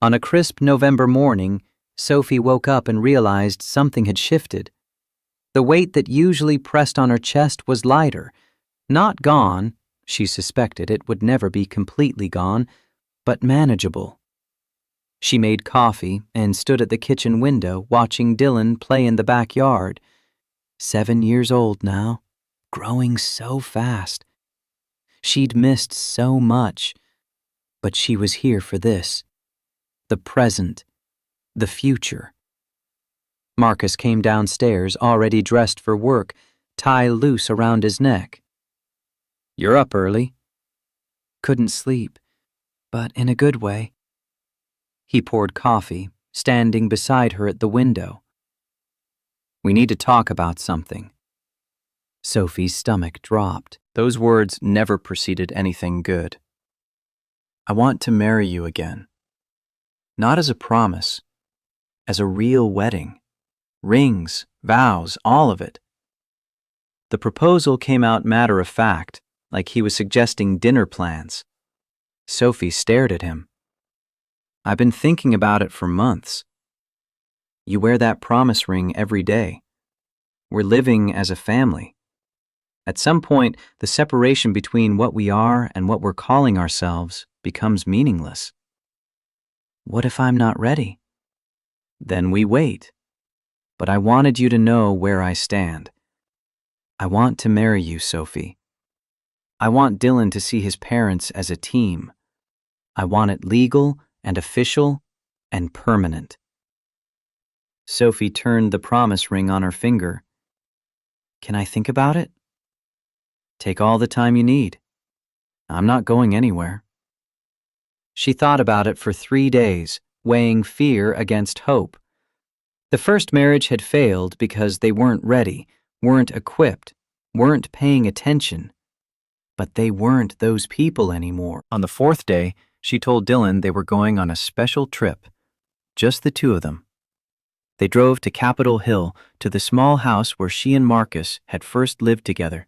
On a crisp November morning, Sophie woke up and realized something had shifted. The weight that usually pressed on her chest was lighter, not gone. She suspected it would never be completely gone, but manageable. She made coffee and stood at the kitchen window watching Dylan play in the backyard. 7 years old now, growing so fast. She'd missed so much, but she was here for this. The present, the future. Marcus came downstairs already dressed for work, tie loose around his neck. "You're up early." "Couldn't sleep, but in a good way." He poured coffee, standing beside her at the window. "We need to talk about something." Sophie's stomach dropped. Those words never preceded anything good. "I want to marry you again. Not as a promise, as a real wedding. Rings, vows, all of it." The proposal came out matter of fact, like he was suggesting dinner plans. Sophie stared at him. "I've been thinking about it for months. You wear that promise ring every day. We're living as a family. At some point, the separation between what we are and what we're calling ourselves becomes meaningless. What if I'm not ready? Then we wait. But I wanted you to know where I stand. I want to marry you, Sophie. I want Dylan to see his parents as a team. I want it legal and official and permanent." Sophie turned the promise ring on her finger. "Can I think about it?" "Take all the time you need. I'm not going anywhere." She thought about it for 3 days, weighing fear against hope. The first marriage had failed because they weren't ready, weren't equipped, weren't paying attention. But they weren't those people anymore. On the 4th day, she told Dylan they were going on a special trip. Just the two of them. They drove to Capitol Hill, to the small house where she and Marcus had first lived together.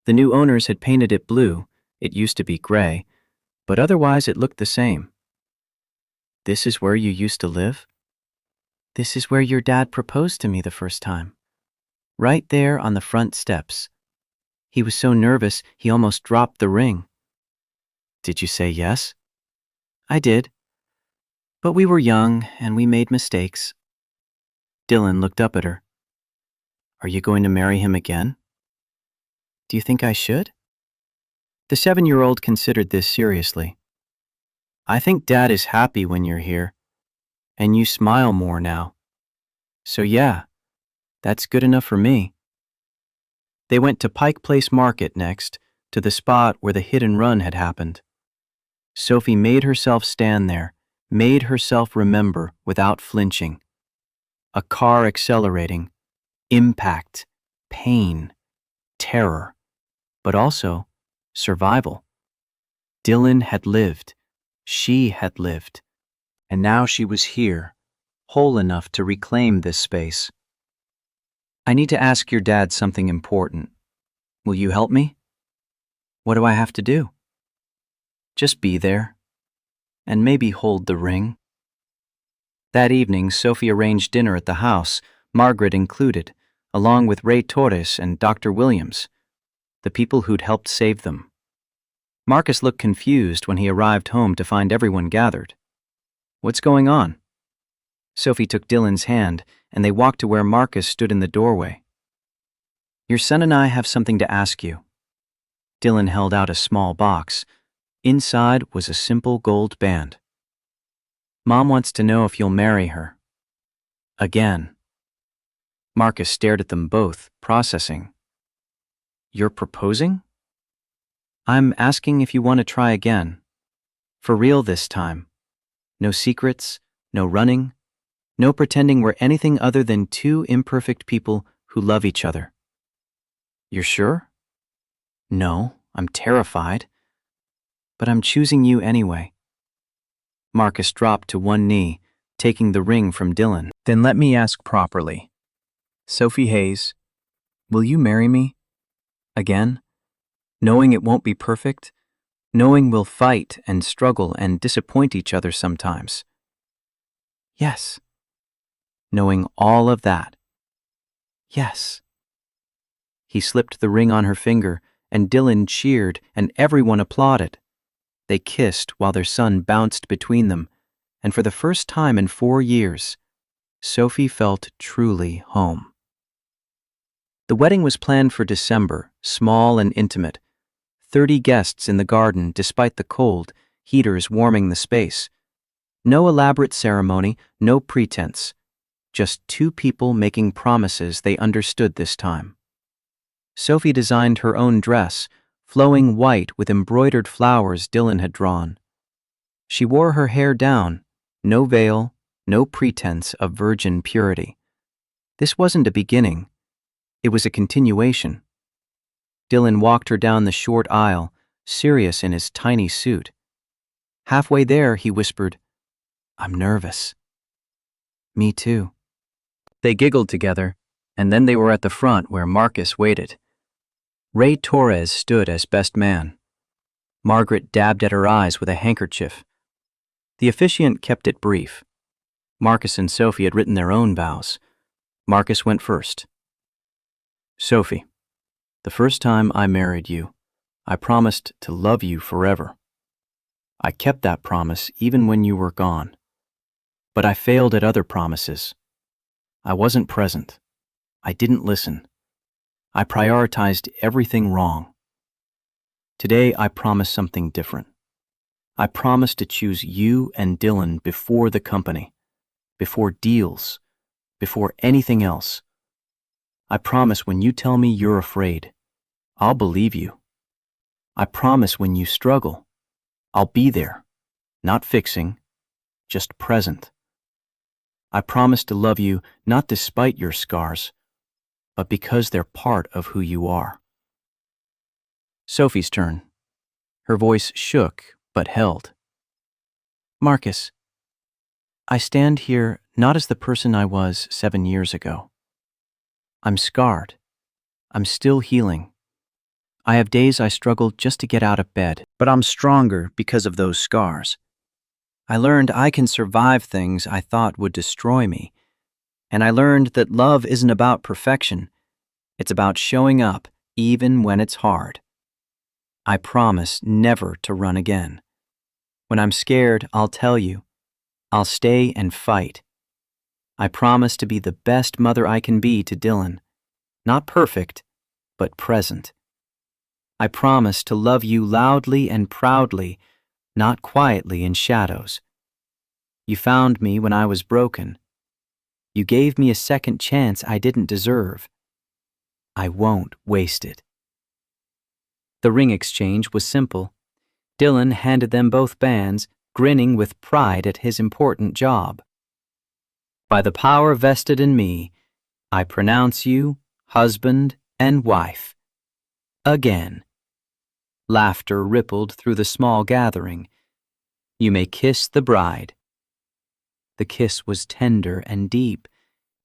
The new owners had painted it blue. It used to be gray, but otherwise it looked the same. "This is where you used to live?" "This is where your dad proposed to me the first time. Right there on the front steps. He was so nervous he almost dropped the ring." "Did you say yes?" "I did. But we were young and we made mistakes." Dylan looked up at her. "Are you going to marry him again?" "Do you think I should?" The 7-year-old considered this seriously. "I think Dad is happy when you're here, and you smile more now. So yeah, that's good enough for me." They went to Pike Place Market next, to the spot where the hit and run had happened. Sophie made herself stand there, made herself remember without flinching. A car accelerating, impact, pain, terror, but also survival. Dylan had lived, she had lived, and now she was here, whole enough to reclaim this space. "I need to ask your dad something important. Will you help me?" "What do I have to do?" "Just be there, and maybe hold the ring." That evening, Sophie arranged dinner at the house, Margaret included, along with Ray Torres and Dr. Williams, the people who'd helped save them. Marcus looked confused when he arrived home to find everyone gathered. "What's going on?" Sophie took Dylan's hand, and they walked to where Marcus stood in the doorway. "Your son and I have something to ask you." Dylan held out a small box. Inside was a simple gold band. "Mom wants to know if you'll marry her." Again. Marcus stared at them both, processing. "You're proposing?" "I'm asking if you want to try again. For real this time. No secrets, no running, no pretending we're anything other than two imperfect people who love each other." "You're sure?" No, I'm terrified. But I'm choosing you anyway. Marcus dropped to one knee, taking the ring from Dylan. Then let me ask properly. Sophie Hayes, will you marry me? Again? Knowing it won't be perfect? Knowing we'll fight and struggle and disappoint each other sometimes? Yes. Knowing all of that? Yes. He slipped the ring on her finger, and Dylan cheered, and everyone applauded. They kissed while their son bounced between them, and for the first time in 4 years, Sophie felt truly home. The wedding was planned for December, small and intimate. 30 guests in the garden despite the cold, heaters warming the space. No elaborate ceremony, no pretense. Just 2 people making promises they understood this time. Sophie designed her own dress, flowing white with embroidered flowers Dylan had drawn. She wore her hair down, no veil, no pretense of virgin purity. This wasn't a beginning. It was a continuation. Dylan walked her down the short aisle, serious in his tiny suit. Halfway there, he whispered, "I'm nervous." "Me too." They giggled together, and then they were at the front where Marcus waited. Ray Torres stood as best man. Margaret dabbed at her eyes with a handkerchief. The officiant kept it brief. Marcus and Sophie had written their own vows. Marcus went first. Sophie, the first time I married you, I promised to love you forever. I kept that promise even when you were gone. But I failed at other promises. I wasn't present. I didn't listen. I prioritized everything wrong. Today I promise something different. I promise to choose you and Dylan before the company, before deals, before anything else. I promise when you tell me you're afraid, I'll believe you. I promise when you struggle, I'll be there, not fixing, just present. I promise to love you not despite your scars, but because they're part of who you are. Sophie's turn. Her voice shook but held. Marcus, I stand here not as the person I was 7 years ago. I'm scarred. I'm still healing. I have days I struggle just to get out of bed, but I'm stronger because of those scars. I learned I can survive things I thought would destroy me, and I learned that love isn't about perfection. It's about showing up even when it's hard. I promise never to run again. When I'm scared, I'll tell you. I'll stay and fight. I promise to be the best mother I can be to Dylan. Not perfect, but present. I promise to love you loudly and proudly, not quietly in shadows. You found me when I was broken. You gave me a second chance I didn't deserve. I won't waste it. The ring exchange was simple. Dylan handed them both bands, grinning with pride at his important job. By the power vested in me, I pronounce you husband and wife. Again. Laughter rippled through the small gathering. You may kiss the bride. The kiss was tender and deep,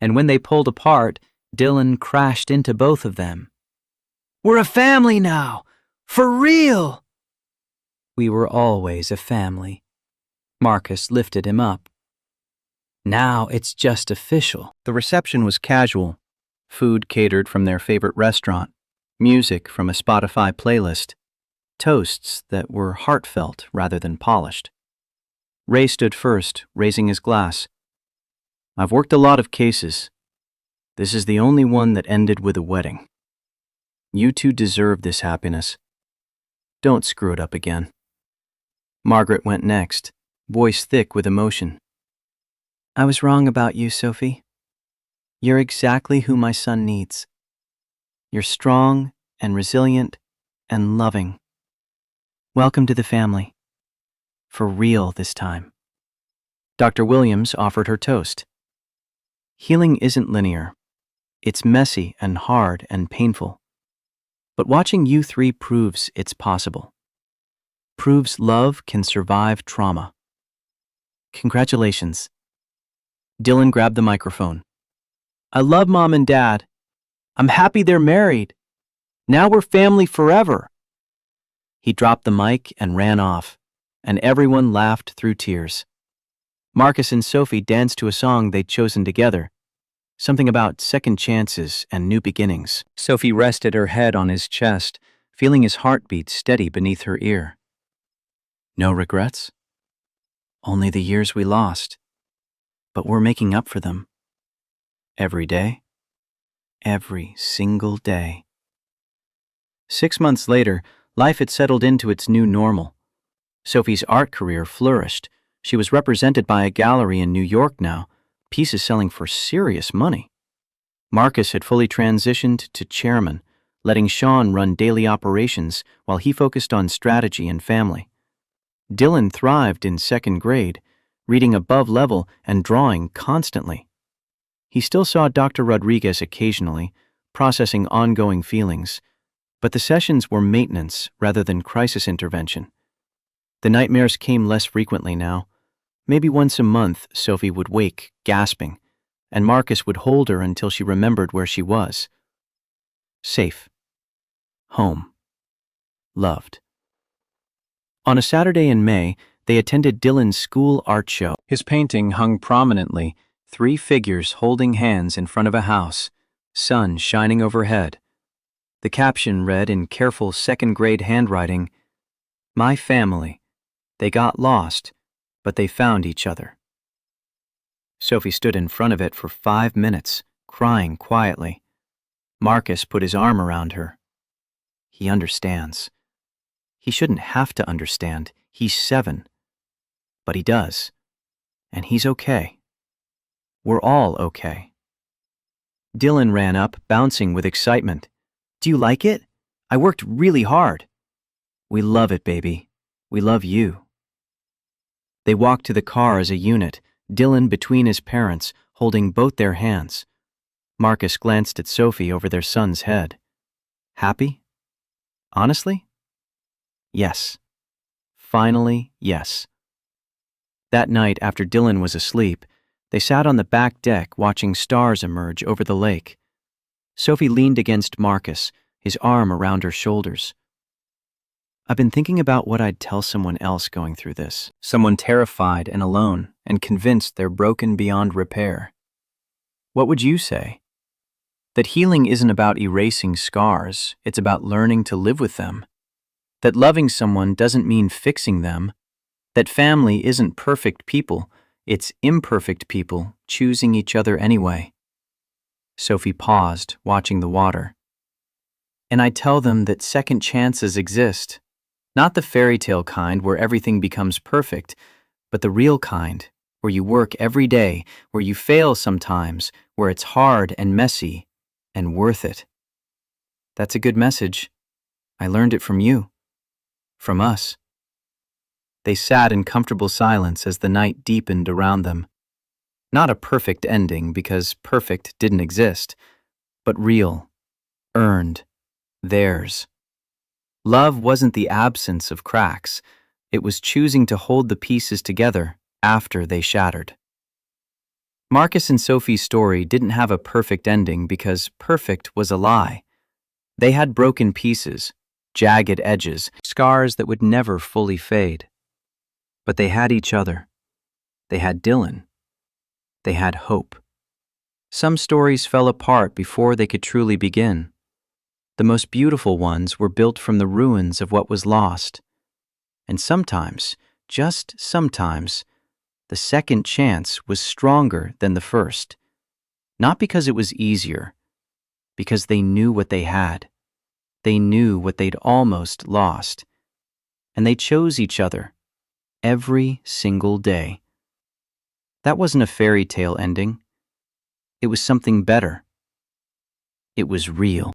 and when they pulled apart, Dylan crashed into both of them. "We're a family now! For real!" "We were always a family." Marcus lifted him up. "Now it's just official." The reception was casual. Food catered from their favorite restaurant, music from a Spotify playlist, toasts that were heartfelt rather than polished. Ray stood first, raising his glass. "I've worked a lot of cases. This is the only one that ended with a wedding. You two deserve this happiness. Don't screw it up again." Margaret went next, voice thick with emotion. "I was wrong about you, Sophie. You're exactly who my son needs. You're strong and resilient and loving. Welcome to the family. For real this time." Dr. Williams offered her toast. Healing isn't linear. It's messy and hard and painful. But watching you three proves it's possible. Proves love can survive trauma. Congratulations. Dylan grabbed the microphone. I love Mom and Dad. I'm happy they're married. Now we're family forever. He dropped the mic and ran off, and everyone laughed through tears. Marcus and Sophie danced to a song they'd chosen together, something about second chances and new beginnings. Sophie rested her head on his chest, feeling his heartbeat steady beneath her ear. No regrets? Only the years we lost. But we're making up for them. Every day. Every single day. 6 months later, life had settled into its new normal. Sophie's art career flourished. She was represented by a gallery in New York now, pieces selling for serious money. Marcus had fully transitioned to chairman, letting Sean run daily operations while he focused on strategy and family. Dylan thrived in second grade, reading above level and drawing constantly. He still saw Dr. Rodriguez occasionally, processing ongoing feelings, but the sessions were maintenance rather than crisis intervention. The nightmares came less frequently now. Maybe once a month, Sophie would wake, gasping, and Marcus would hold her until she remembered where she was. Safe. Home. Loved. On a Saturday in May, they attended Dylan's school art show. His painting hung prominently, 3 figures holding hands in front of a house, sun shining overhead. The caption read in careful second-grade handwriting, "My family. They got lost, but they found each other." Sophie stood in front of it for 5 minutes, crying quietly. Marcus put his arm around her. He understands. He shouldn't have to understand. He's 7. But he does. And he's okay. We're all okay. Dylan ran up, bouncing with excitement. Do you like it? I worked really hard. We love it, baby. We love you. They walked to the car as a unit, Dylan between his parents, holding both their hands. Marcus glanced at Sophie over their son's head. Happy? Honestly? Yes. Finally, yes. That night, after Dylan was asleep, they sat on the back deck watching stars emerge over the lake. Sophie leaned against Marcus, his arm around her shoulders. I've been thinking about what I'd tell someone else going through this. Someone terrified and alone and convinced they're broken beyond repair. What would you say? That healing isn't about erasing scars, it's about learning to live with them. That loving someone doesn't mean fixing them. That family isn't perfect people, it's imperfect people choosing each other anyway. Sophie paused, watching the water. And I tell them that second chances exist. Not the fairy tale kind where everything becomes perfect, but the real kind, where you work every day, where you fail sometimes, where it's hard and messy and worth it. That's a good message. I learned it from you. From us. They sat in comfortable silence as the night deepened around them. Not a perfect ending because perfect didn't exist, but real, earned, theirs. Love wasn't the absence of cracks. It was choosing to hold the pieces together after they shattered. Marcus and Sophie's story didn't have a perfect ending because perfect was a lie. They had broken pieces, jagged edges, scars that would never fully fade. But they had each other. They had Dylan. They had hope. Some stories fell apart before they could truly begin. The most beautiful ones were built from the ruins of what was lost. And sometimes, just sometimes, the second chance was stronger than the first. Not because it was easier, because they knew what they had. They knew what they'd almost lost. And they chose each other every single day. That wasn't a fairy tale ending. It was something better. It was real.